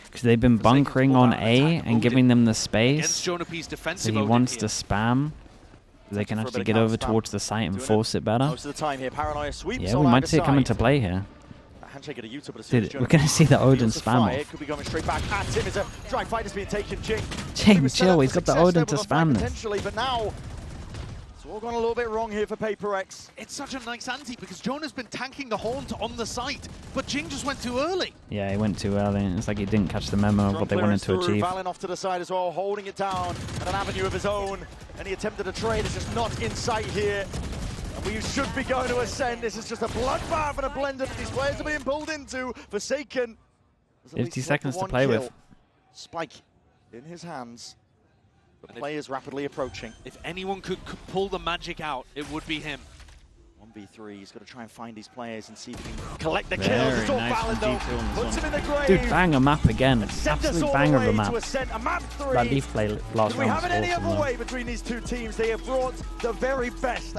Because they've been Forsaken's bunkering pulled on out an A attack. and giving them the Against space. Jonah P's So defensive he Odin wants here. to spam. They can for a actually bit get of over counter spam. towards the site and Doing force it better. Most of the time here, Paranoia sweeps. Yeah, we all might either see it come side. into play here. That handshake at a Utah, but as soon as Dude, we're Jonah going to see the Odin reveals the spam fire, off. it could be going straight back at him. It's a drag fight that's being taken. Jing. Jing, He was set chill, up he's for got the success Odin there to with a fight spam this. potentially, but now it's all gone a little bit wrong here for PRX. It's such a nice ante because Jonah's been tanking the haunt on the site, but Jing just went too early. Yeah, he went too early. It's like he didn't catch the memo of Strong what they wanted clearance to through, achieve. Valen off to the side as well, holding it down at an avenue of his own. Any attempt at a trade is just not in sight here. And we should be going to ascend. This is just a bloodbath and a blender that these players are being pulled into. Forsaken. 50 seconds to play with. Spike in his hands. The players rapidly approaching. If anyone could pull the magic out, it would be him. 1v3, he's got to try and find these players and see if he can collect the Very kills. It's all nice from Valen though. G2 on this Puts one. him in the grave. Dude, banger map again. Send us Absolute all banger the of a way map. to ascend. A map 3. That Leaf play last Could we round have was it any awesome, other though. way between these two teams? They have brought the very best out